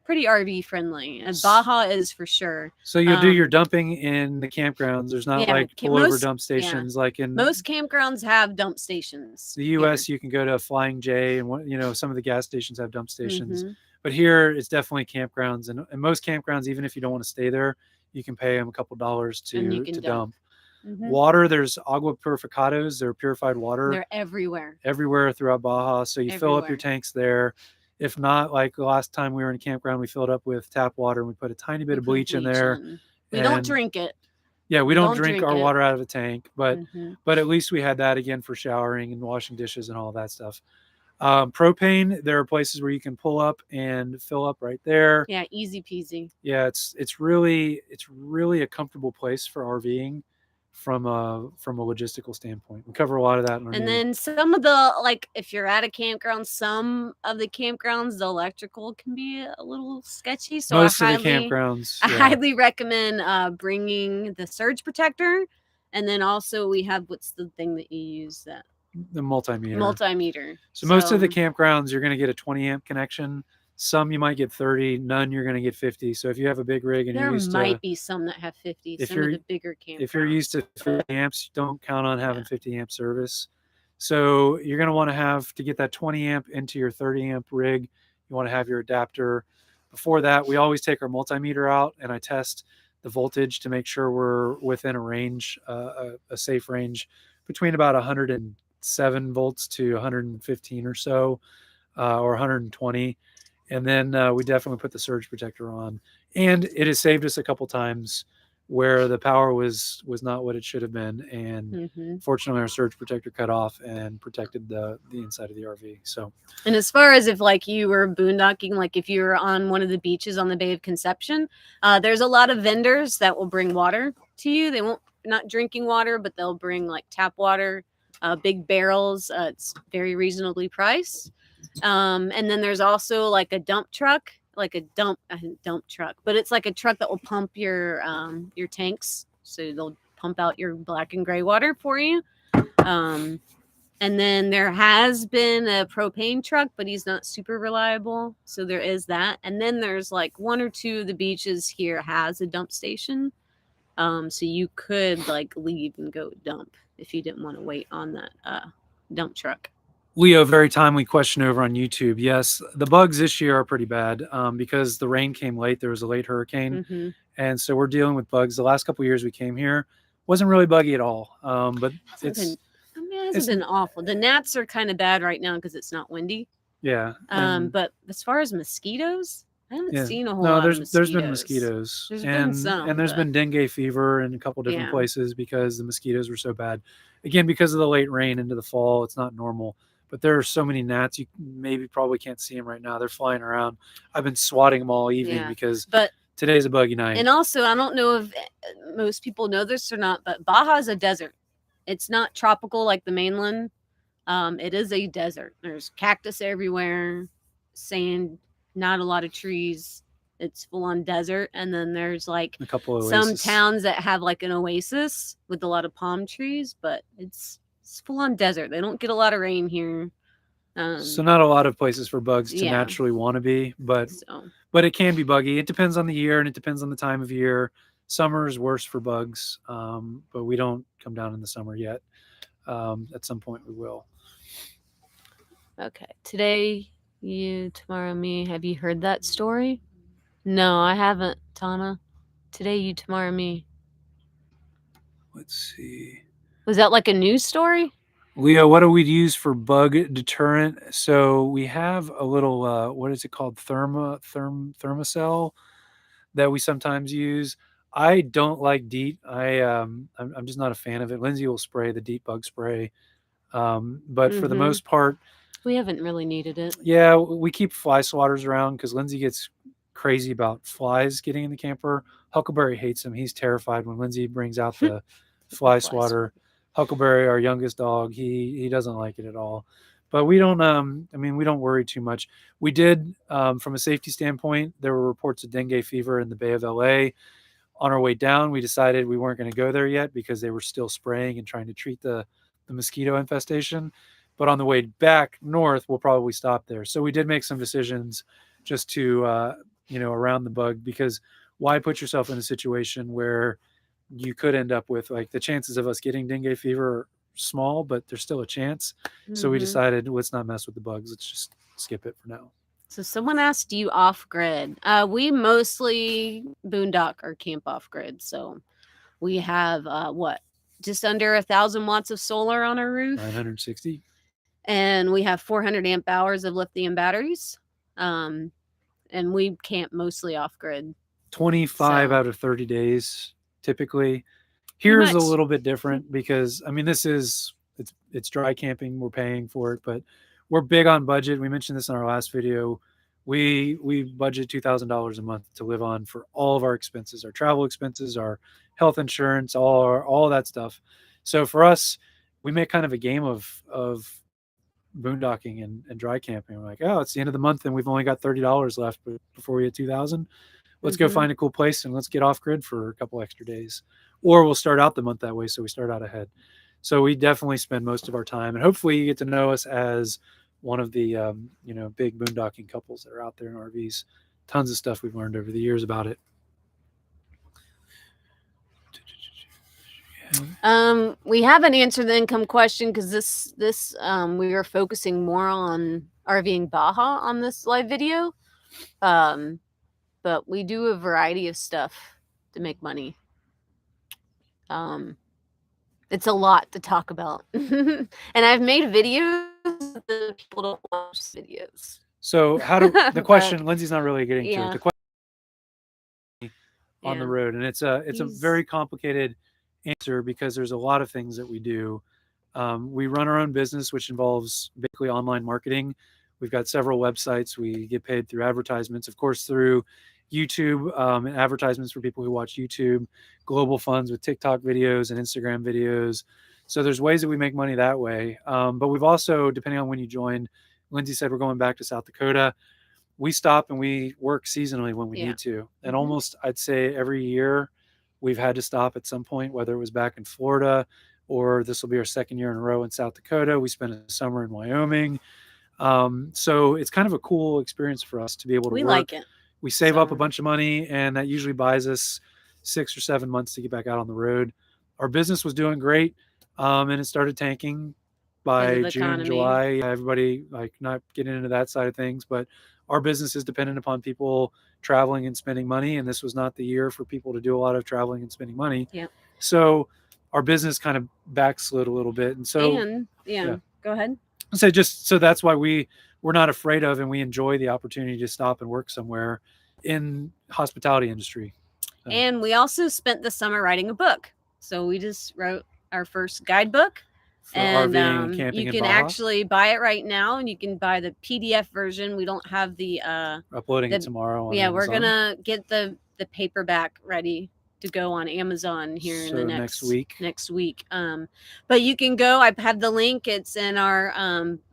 pretty RV friendly, and Baja is for sure.
So you'll do your dumping in the campgrounds. There's not like pull-over dump stations like in
most campgrounds have dump stations.
The U.S. Here. You can go to Flying J, and some of the gas stations have dump stations. Mm-hmm. But here it's definitely campgrounds, and most campgrounds, even if you don't want to stay there, you can pay them a couple dollars to dump. Mm-hmm. Water, there's agua purificados. They're purified water.
They're everywhere
throughout Baja. So you fill up your tanks there. If not, like the last time we were in a campground, we filled up with tap water and we put a tiny bit of bleach in there.
We don't drink it.
Yeah, we don't drink our water out of a tank, but at least we had that again for showering and washing dishes and all that stuff. Propane, there are places where you can pull up and fill up right there.
Yeah, easy peasy.
Yeah, it's really a comfortable place for RVing from a logistical standpoint. We cover a lot of that in our
then some of the, like, if you're at a campground, some of the campgrounds, the electrical can be a little sketchy. So
most of the campgrounds,
I highly recommend bringing the surge protector, and then also we have, what's the thing that you use, that
the multimeter.
So
most of the campgrounds, you're going to get a 20 amp connection. Some you might get 30, none you're going to get 50. So if you have a big rig and
There
you're used
might
to,
be some that have 50.
if
Some of
you're
the bigger
if you're used
campgrounds.
to 50 amps, don't count on having
Yeah.
50 amp service. So you're going to want to have to get that 20 amp into your 30 amp rig. You want to have your adapter. Before that, we always take our multimeter out and I test the voltage to make sure we're within a range, a safe range between about 107 volts to 115 or so, or 120. And then we definitely put the surge protector on. And it has saved us a couple times where the power was not what it should have been. And fortunately, our surge protector cut off and protected the inside of the RV. So,
and as far as if like you were boondocking, like if you were on one of the beaches on the Bay of Conception, there's a lot of vendors that will bring water to you. They won't, not drinking water, but they'll bring like tap water, big barrels. It's very reasonably priced. And then there's also like a dump truck, like a dump truck, but it's like a truck that will pump your tanks. So they'll pump out your black and gray water for you. And then there has been a propane truck, but he's not super reliable. So there is that. And then there's like one or two of the beaches here has a dump station. So you could like leave and go dump if you didn't want to wait on that dump truck.
Leo, very timely question over on YouTube. Yes, the bugs this year are pretty bad because the rain came late. There was a late hurricane. And so we're dealing with bugs. The last couple of years we came here wasn't really buggy at all. But it
hasn't been awful. The gnats are kind of bad right now because it's not windy.
Yeah.
But as far as mosquitoes, I haven't seen a whole lot of mosquitoes.
There's been mosquitoes.
There's been some.
And there's been dengue fever in a couple different places because the mosquitoes were so bad. Again, because of the late rain into the fall, it's not normal. But there are so many gnats, you probably can't see them right now. They're flying around. I've been swatting them all evening because today's a buggy night.
And also, I don't know if most people know this or not, but Baja is a desert. It's not tropical like the mainland. It is a desert. There's cactus everywhere, sand, not a lot of trees. It's full on desert. And then there's like
a couple of
some towns that have like an oasis with a lot of palm trees, but it's full on desert. They don't get a lot of rain here.
So not a lot of places for bugs to naturally want to be, but it can be buggy. It depends on the year and it depends on the time of year. Summer is worse for bugs, but we don't come down in the summer yet. At some point we will.
Okay. Today you, tomorrow me. Have you heard that story? No, I haven't, Tana. Today you, tomorrow me.
Let's see.
Was that like a news story?
Leo, what do we use for bug deterrent? So we have a little, what is it called? Thermacell that we sometimes use. I don't like DEET. I'm just not a fan of it. Lindsay will spray the DEET bug spray. But for the most part,
we haven't really needed it.
Yeah, we keep fly swatters around because Lindsay gets crazy about flies getting in the camper. Huckleberry hates them. He's terrified when Lindsay brings out the fly swatter. Huckleberry, our youngest dog, he doesn't like it at all. But we don't, we don't worry too much. We did, from a safety standpoint, there were reports of dengue fever in the Bay of LA. On our way down, we decided we weren't going to go there yet because they were still spraying and trying to treat the mosquito infestation. But on the way back north, we'll probably stop there. So we did make some decisions just to, around the bug, because why put yourself in a situation where you could end up with, like, the chances of us getting dengue fever are small, but there's still a chance. So we decided, let's not mess with the bugs. Let's just skip it for now.
So someone asked you off grid. We mostly boondock or camp off grid. So we have just under 1,000 watts of solar on our roof.
960.
And we have 400 amp hours of lithium batteries. And we camp mostly off grid.
25 out of 30 days, typically. Here's a little bit different because, it's dry camping. We're paying for it, but we're big on budget. We mentioned this in our last video. We budget $2,000 a month to live on for all of our expenses, our travel expenses, our health insurance, all that stuff. So for us, we make kind of a game of boondocking and dry camping. We're like, oh, it's the end of the month and we've only got $30 left before we hit 2,000. Let's go find a cool place and let's get off grid for a couple extra days. Or we'll start out the month that way, so we start out ahead. So we definitely spend most of our time, and hopefully you get to know us as one of the big boondocking couples that are out there in RVs. Tons of stuff we've learned over the years about it.
We haven't answered the income question because this we are focusing more on RVing Baja on this live video. But we do a variety of stuff to make money. It's a lot to talk about. And I've made videos, but the people don't watch videos.
So how do the question? Lindsay's not really getting to it. The question on the road, and it's a very complicated answer because there's a lot of things that we do. We run our own business, which involves basically online marketing. We've got several websites. We get paid through advertisements, of course, through YouTube, and advertisements for people who watch YouTube, global funds with TikTok videos and Instagram videos. So there's ways that we make money that way. But we've also, depending on when you joined, Lindsay said we're going back to South Dakota. We stop and we work seasonally when we need to. And almost, I'd say every year we've had to stop at some point, whether it was back in Florida or this will be our second year in a row in South Dakota. We spent a summer in Wyoming. So it's kind of a cool experience for us to be able to work.
We like it.
We save up a bunch of money, and that usually buys us 6 or 7 months to get back out on the road. Our business was doing great, and it started tanking by June, July. Everybody not getting into that side of things, but our business is dependent upon people traveling and spending money, and this was not the year for people to do a lot of traveling and spending money.
Yeah.
So our business kind of backslid a little bit, and so
go ahead.
So that's why we're not afraid of, and we enjoy the opportunity to stop and work somewhere in hospitality industry.
And we also spent the summer writing a book. So we just wrote our first guidebook.
And RVing and camping
you can actually buy it right now, and you can buy the PDF version. We don't have the
uploading it tomorrow.
Yeah, we're gonna get the paperback ready to go on Amazon here in the next week. But you can go. I have the link. It's in our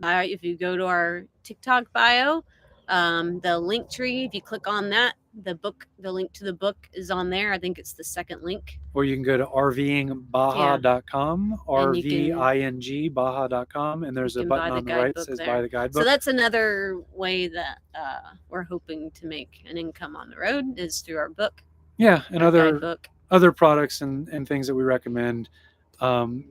bio. If you go to our TikTok bio, the link tree. If you click on that, the link to the book is on there. I think it's the second link.
Or you can go to RVingBaja.com, RVing Baja.com, and there's a button on the right that says buy the guidebook.
So that's another way that we're hoping to make an income on the road is through our book.
Yeah, and other products and things that we recommend.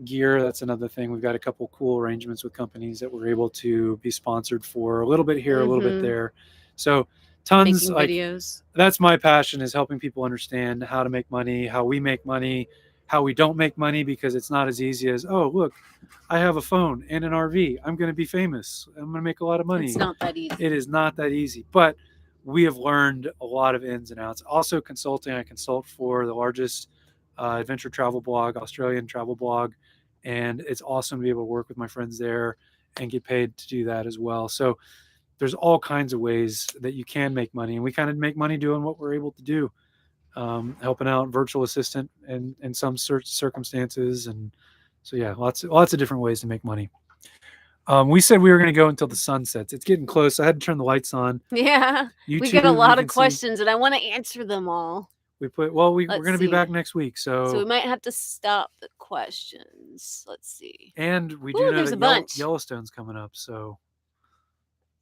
Gear, that's another thing. We've got a couple cool arrangements with companies that we're able to be sponsored for a little bit here, a little bit there. So tons
making videos.
That's my passion, is helping people understand how to make money, how we make money, how we don't make money, because it's not as easy as, oh, look, I have a phone and an RV. I'm going to be famous. I'm going to make a lot of money.
It's not that easy.
It is not that easy. But we have learned a lot of ins and outs. Also consulting. I consult for the largest adventure travel blog, Australian travel blog. And it's awesome to be able to work with my friends there and get paid to do that as well. So there's all kinds of ways that you can make money. And we kind of make money doing what we're able to do. Helping out, virtual assistant in some circumstances. And so, yeah, lots of different ways to make money. We said we were going to go until the sun sets. It's getting close. I had to turn the lights on.
Yeah.
YouTube,
we get a lot of questions, and I want to answer them all.
We're going to be back next week. So
we might have to stop the questions. Let's see.
And we do know that Yellowstone's coming up. So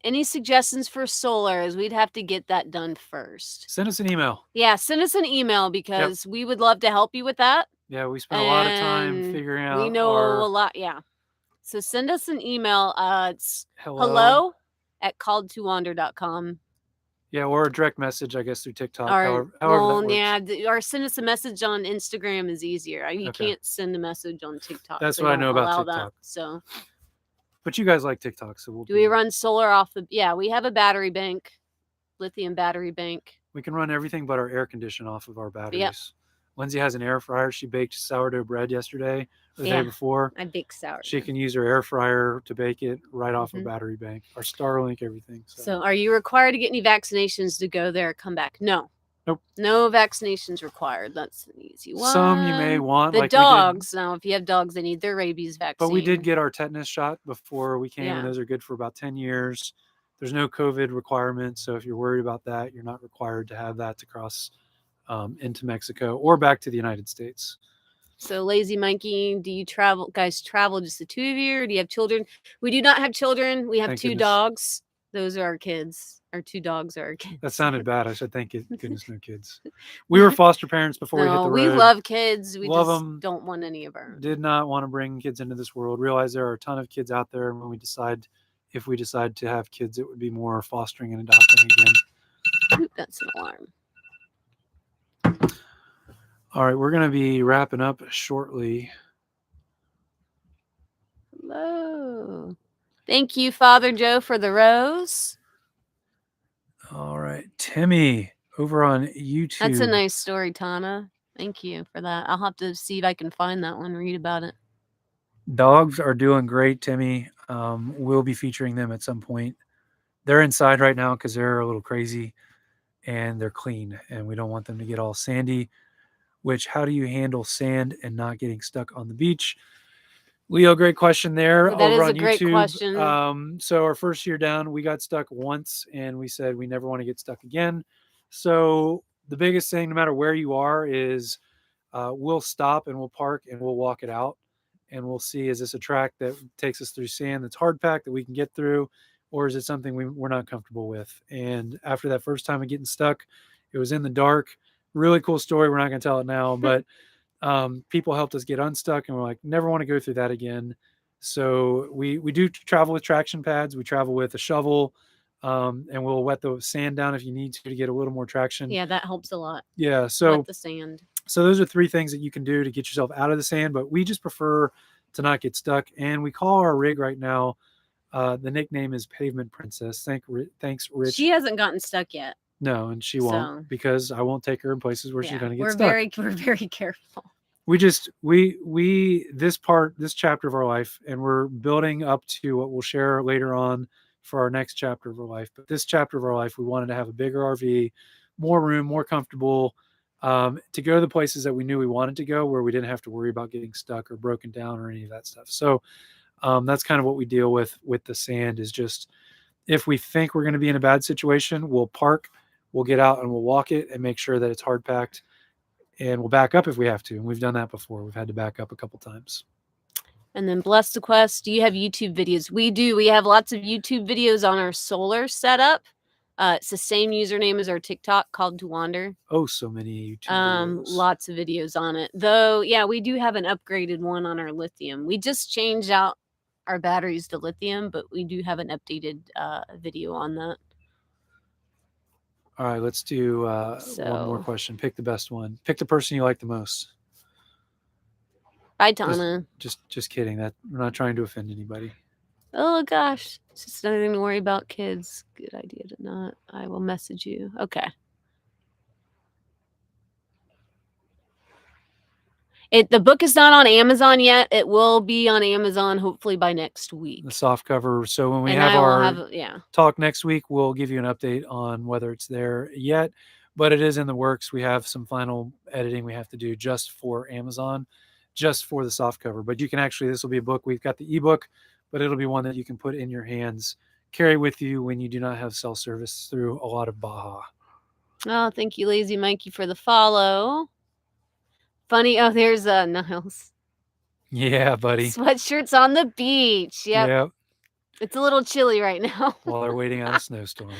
any suggestions for solar, as we'd have to get that done first.
Send us an email.
Yeah, send us an email because we would love to help you with that.
Yeah, we spent a lot of time figuring out.
We know a lot. Yeah. So send us an email. It's hello@calledtowander.com.
Yeah, or a direct message, I guess, through TikTok. However that works.
Or send us a message on Instagram is easier. You can't send a message on TikTok.
That's what I know about TikTok.
So,
but you guys like TikTok, so we'll
do we run solar off the? Yeah, we have a battery bank, lithium battery bank.
We can run everything but our air condition off of our batteries. Yep. Lindsay has an air fryer. She baked sourdough bread yesterday or the day before.
I bake sourdough.
She can use her air fryer to bake it right off her battery bank. Our Starlink, everything.
So are you required to get any vaccinations to go there, come back? No.
Nope.
No vaccinations required. That's an easy one.
Some you may want.
The dogs. Now, if you have dogs, they need their rabies vaccine.
But we did get our tetanus shot before we came, and those are good for about 10 years. There's no COVID requirement. So if you're worried about that, you're not required to have that to cross into Mexico or back to the United States.
So, Lazy Monkey, do you travel, guys? Travel just the two of you, or do you have children? We do not have children. We have
Thank
two
goodness.
dogs. Those are our kids. Our two dogs are our kids.
That sounded bad. I said thank goodness no kids. We were foster parents before we hit
No,
the
we
road.
love kids. We
Love
just
them.
don't want any of our own.
Did not want to bring kids into this world. Realize there are a ton of kids out there, and if we decide to have kids, it would be more fostering and adopting again.
Oop, that's an alarm.
All right, we're going to be wrapping up shortly.
Hello. Thank you, Father Joe, for the rose.
All right, Timmy over on YouTube.
That's a nice story, Tana. Thank you for that. I'll have to see if I can find that one, read about it.
Dogs are doing great, Timmy. We'll be featuring them at some point. They're inside right now because they're a little crazy, and they're clean, and we don't want them to get all sandy. Which, how do you handle sand and not getting stuck on the beach? Leo, great question there.
That
over
is
on
a great
YouTube.
question.
So our first year down, we got stuck once, and we said we never want to get stuck again. So the biggest thing, no matter where you are, is we'll stop and we'll park and we'll walk it out, and we'll see, is this a track that takes us through sand that's hard packed that we can get through, or is it something we're not comfortable with? And after that first time of getting stuck, it was in the dark. Really cool story. We're not going to tell it now, but people helped us get unstuck, and we're like, never want to go through that again. So we do travel with traction pads. We travel with a shovel, and we'll wet the sand down if you need to get a little more traction.
Yeah, that helps a lot.
Yeah. So
wet the sand.
So those are three things that you can do to get yourself out of the sand, but we just prefer to not get stuck. And we call our rig right now, the nickname is Pavement Princess. Thanks, Rich.
She hasn't gotten stuck yet.
No, and she won't, because I won't take her in places where she's going to get stuck.
We're very careful.
This chapter of our life, and we're building up to what we'll share later on for our next chapter of our life. But this chapter of our life, we wanted to have a bigger RV, more room, more comfortable, to go to the places that we knew we wanted to go, where we didn't have to worry about getting stuck or broken down or any of that stuff. So that's kind of what we deal with the sand, is just, if we think we're going to be in a bad situation, we'll park, we'll get out and we'll walk it and make sure that it's hard packed, and we'll back up if we have to. And we've done that before. We've had to back up a couple times.
And then Bless the Quest, do you have YouTube videos? We do. We have lots of YouTube videos on our solar setup. It's the same username as our TikTok, called To Wander.
Oh, so many YouTube videos.
Lots of videos on it. Though, yeah, we do have an upgraded one on our lithium. We just changed out our batteries to lithium, but we do have an updated video on that.
All right, let's do one more question. Pick the best one. Pick the person you like the most.
Bye, Tana.
Just kidding. That we're not trying to offend anybody.
Oh gosh, it's just nothing to worry about, kids. Good idea to not. I will message you. Okay. The book is not on Amazon yet. It will be on Amazon hopefully by next week.
The soft cover. So when we have our talk next week, we'll give you an update on whether it's there yet. But it is in the works. We have some final editing we have to do just for Amazon, just for the soft cover. But you can actually, this will be a book. We've got the ebook, but it'll be one that you can put in your hands, carry with you when you do not have cell service through a lot of Baja.
Oh, thank you, Lazy Mikey, for the follow. Funny. Oh, there's Niles.
Yeah, buddy.
Sweatshirts on the beach. Yep. It's a little chilly right now.
While they're waiting on a snowstorm.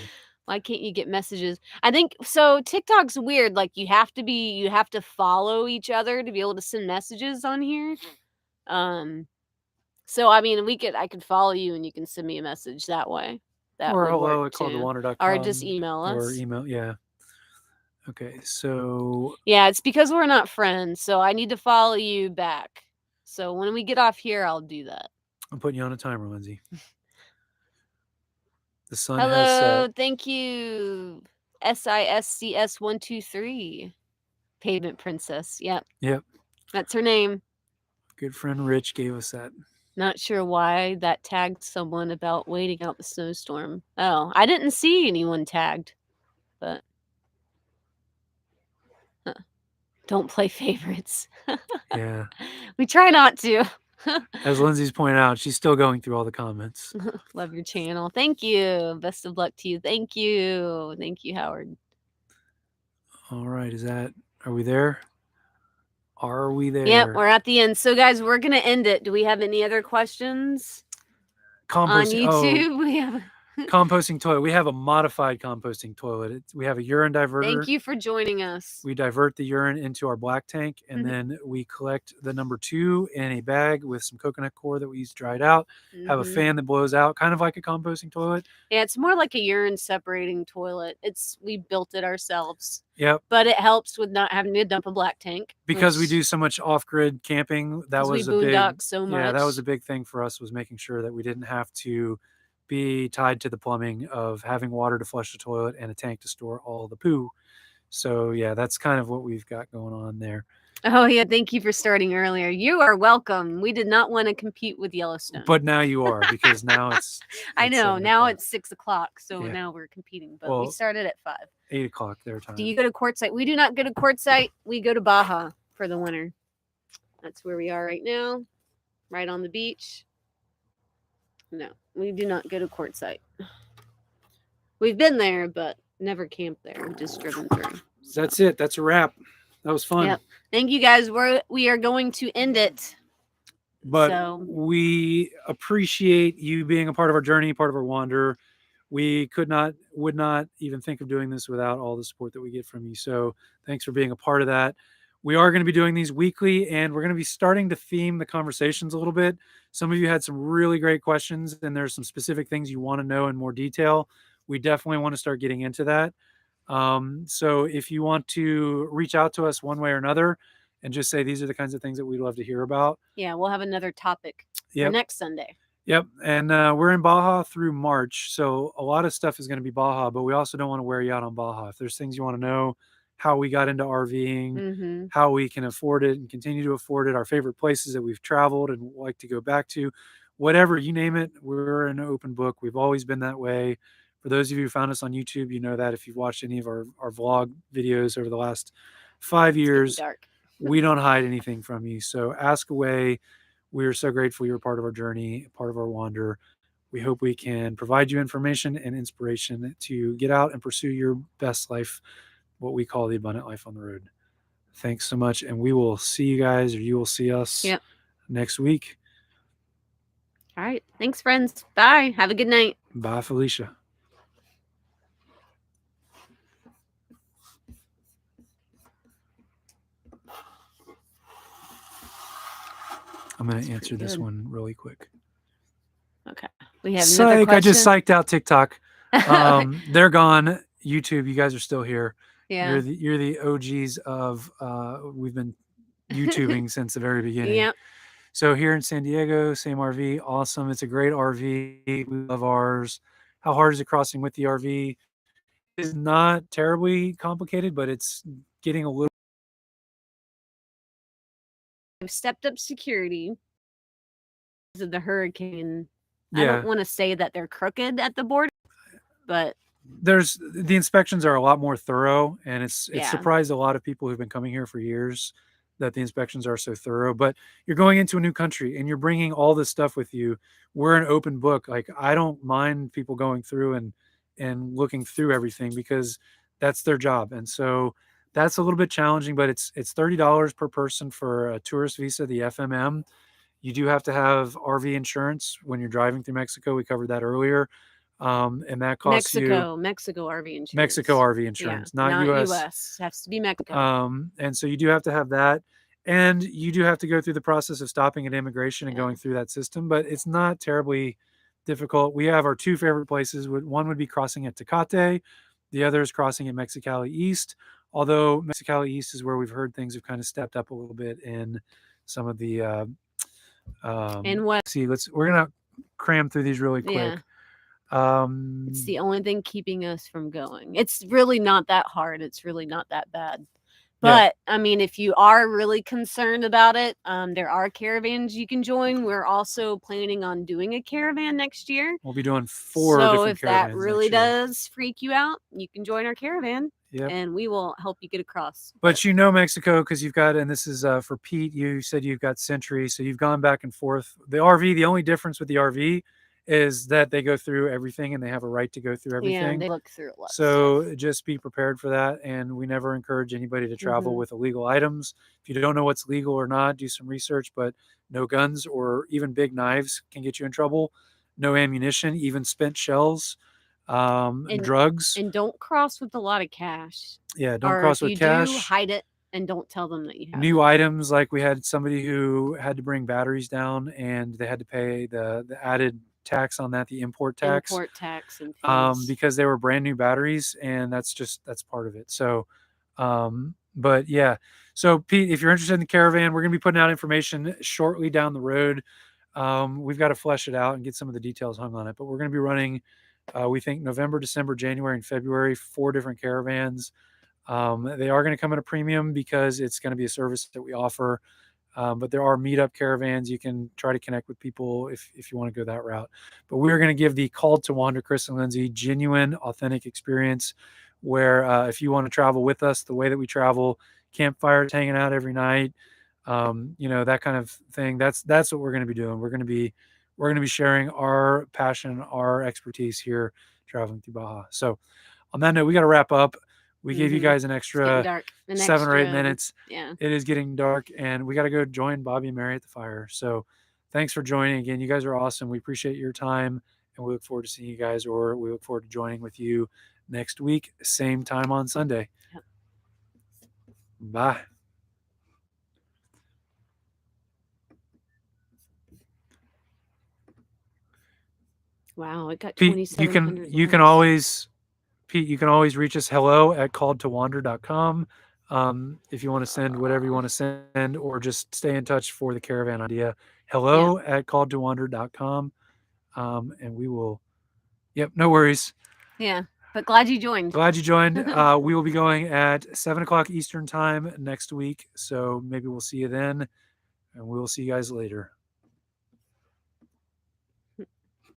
Why can't you get messages? I think so. TikTok's weird. Like you have to follow each other to be able to send messages on here. So I mean, I could follow you and you can send me a message that way. That
or hello at callthewander.com.
Or just email us.
Or email, yeah. Okay, so
yeah, it's because we're not friends, so I need to follow you back. So when we get off here, I'll do that.
I'm putting you on a timer, Lindsay. The sun
has
set.
Hello, thank you. SISCS123. Pavement Princess. Yep. That's her name.
Good friend Rich gave us that.
Not sure why that tagged someone about waiting out the snowstorm. Oh, I didn't see anyone tagged, but don't play favorites.
Yeah.
We try not to.
As Lindsay's pointed out, she's still going through all the comments.
Love your channel. Thank you. Best of luck to you. Thank you. Thank you, Howard.
All right. Are we there? Are we there?
Yep, we're at the end. So, guys, we're going to end it. Do we have any other questions on
Composting.
YouTube? We have.
Composting toilet. We have a modified composting toilet. We have a urine diverter.
Thank you for joining us.
We divert the urine into our black tank, and then we collect the number 2 in a bag with some coconut coir that we use dried out. Have a fan that blows out, kind of like a composting toilet.
Yeah, it's more like a urine separating toilet. We built it ourselves.
Yep.
But it helps with not having to dump a black tank.
Because we do so much off-grid camping, that was
we boondock so much.
Yeah, that was a big thing for us, was making sure that we didn't have to be tied to the plumbing of having water to flush the toilet and a tank to store all the poo. So yeah, that's kind of what we've got going on there.
Oh yeah, thank you for starting earlier. You are welcome. We did not want to compete with Yellowstone.
But now you are, because now it's
I know, now it's 6 o'clock, so now we're competing. But we started at 5.
8 o'clock their time.
Do you go to Quartzsite? We do not go to Quartzsite. We go to Baja for the winter. That's where we are right now, right on the beach. No, we do not go to Quartzsite. We've been there, but never camped there. We've just driven through.
So. That's it. That's a wrap. That was fun.
Yep. Thank you, guys. We are going to end it.
But we appreciate you being a part of our journey, part of our wander. We would not even think of doing this without all the support that we get from you. So thanks for being a part of that. We are going to be doing these weekly, and we're going to be starting to theme the conversations a little bit. Some of you had some really great questions, and there's some specific things you want to know in more detail. We definitely want to start getting into that. So if you want to reach out to us one way or another and just say, these are the kinds of things that we'd love to hear about.
Yeah, we'll have another topic for next Sunday.
Yep. And we're in Baja through March. So a lot of stuff is going to be Baja, but we also don't want to wear you out on Baja. If there's things you want to know, how we got into RVing, how we can afford it and continue to afford it, our favorite places that we've traveled and like to go back to, whatever, you name it, we're an open book. We've always been that way. For those of you who found us on YouTube, you know that. If you've watched any of our vlog videos over the last 5 years, we don't hide anything from you. So ask away. We are so grateful you're part of our journey, part of our wander. We hope we can provide you information and inspiration to get out and pursue your best life, what we call the abundant life on the road. Thanks so much. And we will see you guys, or you will see us next week.
All right. Thanks, friends. Bye. Have a good night.
Bye, Felicia. I'm going to answer this one really quick.
Okay. We have another question.
I just psyched out TikTok. They're gone. YouTube, you guys are still here.
Yeah.
You're the OGs of we've been YouTubing since the very beginning.
Yep.
So here in San Diego, same RV, awesome. It's a great RV. We love ours. How hard is it crossing with the RV? It's not terribly complicated, but it's getting a little.
I've stepped up security because of the hurricane. I don't want to say that they're crooked at the border, but
the inspections are a lot more thorough, and it's surprised a lot of people who've been coming here for years that the inspections are so thorough. But you're going into a new country and you're bringing all this stuff with you. We're an open book. Like, I don't mind people going through and looking through everything, because that's their job. And so that's a little bit challenging, but it's $30 per person for a tourist visa, the FMM. You do have to have RV insurance when you're driving through Mexico. We covered that earlier. And that costs
Mexico RV insurance.
Mexico RV insurance, not US.
US. It has to be Mexico.
And so you do have to have that. And you do have to go through the process of stopping at immigration and going through that system, but it's not terribly difficult. We have our two favorite places. One would be crossing at Tecate. The other is crossing at Mexicali East. Although Mexicali East is where we've heard things have kind of stepped up a little bit in some of the
and what?
We're gonna cram through these really quick.
It's the only thing keeping us from going. It's really not that hard. It's really not that bad. But I mean, if you are really concerned about it, there are caravans you can join. We're also planning on doing a caravan next year.
We'll be doing 4 different caravans.
So if that really does freak you out, you can join our caravan. And we will help you get across.
But you know Mexico, because you've got, and this is for Pete, you said you've got Century, so you've gone back and forth. The RV, the only difference with the RV is that they go through everything and they have a right to go through
Yeah,
everything.
they look through a lot of
So
stuff.
just be prepared for that. And we never encourage anybody to travel
Mhm.
with illegal items. If you don't know what's legal or not, do some research. But no guns or even big knives can get you in trouble. No ammunition, even spent shells,
And
drugs.
and don't cross with a lot of cash.
Yeah, don't
Or
cross
if
with
you do,
cash.
hide it and don't tell them that you have
New
it.
items, like we had somebody who had to bring batteries down and they had to pay the added tax on that, the import tax,
Import tax and fees.
because they were brand new batteries, and that's part of it. So, but yeah. So Pete, if you're interested in the caravan, we're going to be putting out information shortly down the road. We've got to flesh it out and get some of the details hung on it, but we're going to be running, we think November, December, January, and February, 4 different caravans. They are going to come at a premium because it's going to be a service that we offer. But there are meetup caravans. You can try to connect with people if you want to go that route. But we're going to give the Call to Wander, Chris and Lindsay, genuine, authentic experience where if you want to travel with us the way that we travel, campfires, hanging out every night, that kind of thing. That's what we're going to be doing. We're going to be sharing our passion, our expertise here traveling through Baja. So on that note, we got to wrap up. We gave you guys an
It's getting
extra
dark. An
7 or 8 minutes.
Yeah.
It is getting dark, and we got to go join Bobby and Mary at the fire. So thanks for joining again. You guys are awesome. We appreciate your time, and we look forward to seeing you guys, or we look forward to joining with you next week, same time on Sunday.
Yep.
Bye.
Wow, it got
Pete,
2,700
you can
likes.
always Pete, you can always reach us hello at calledtowander.com. If you want to send whatever you want to send, or just stay in touch for the caravan idea.
Yeah.
Hello at calledtowander.com. And we will, yep, no worries.
Yeah. But glad you joined.
Glad you joined. We will be going at 7 o'clock Eastern time next week. So maybe we'll see you then, and we will see you guys later.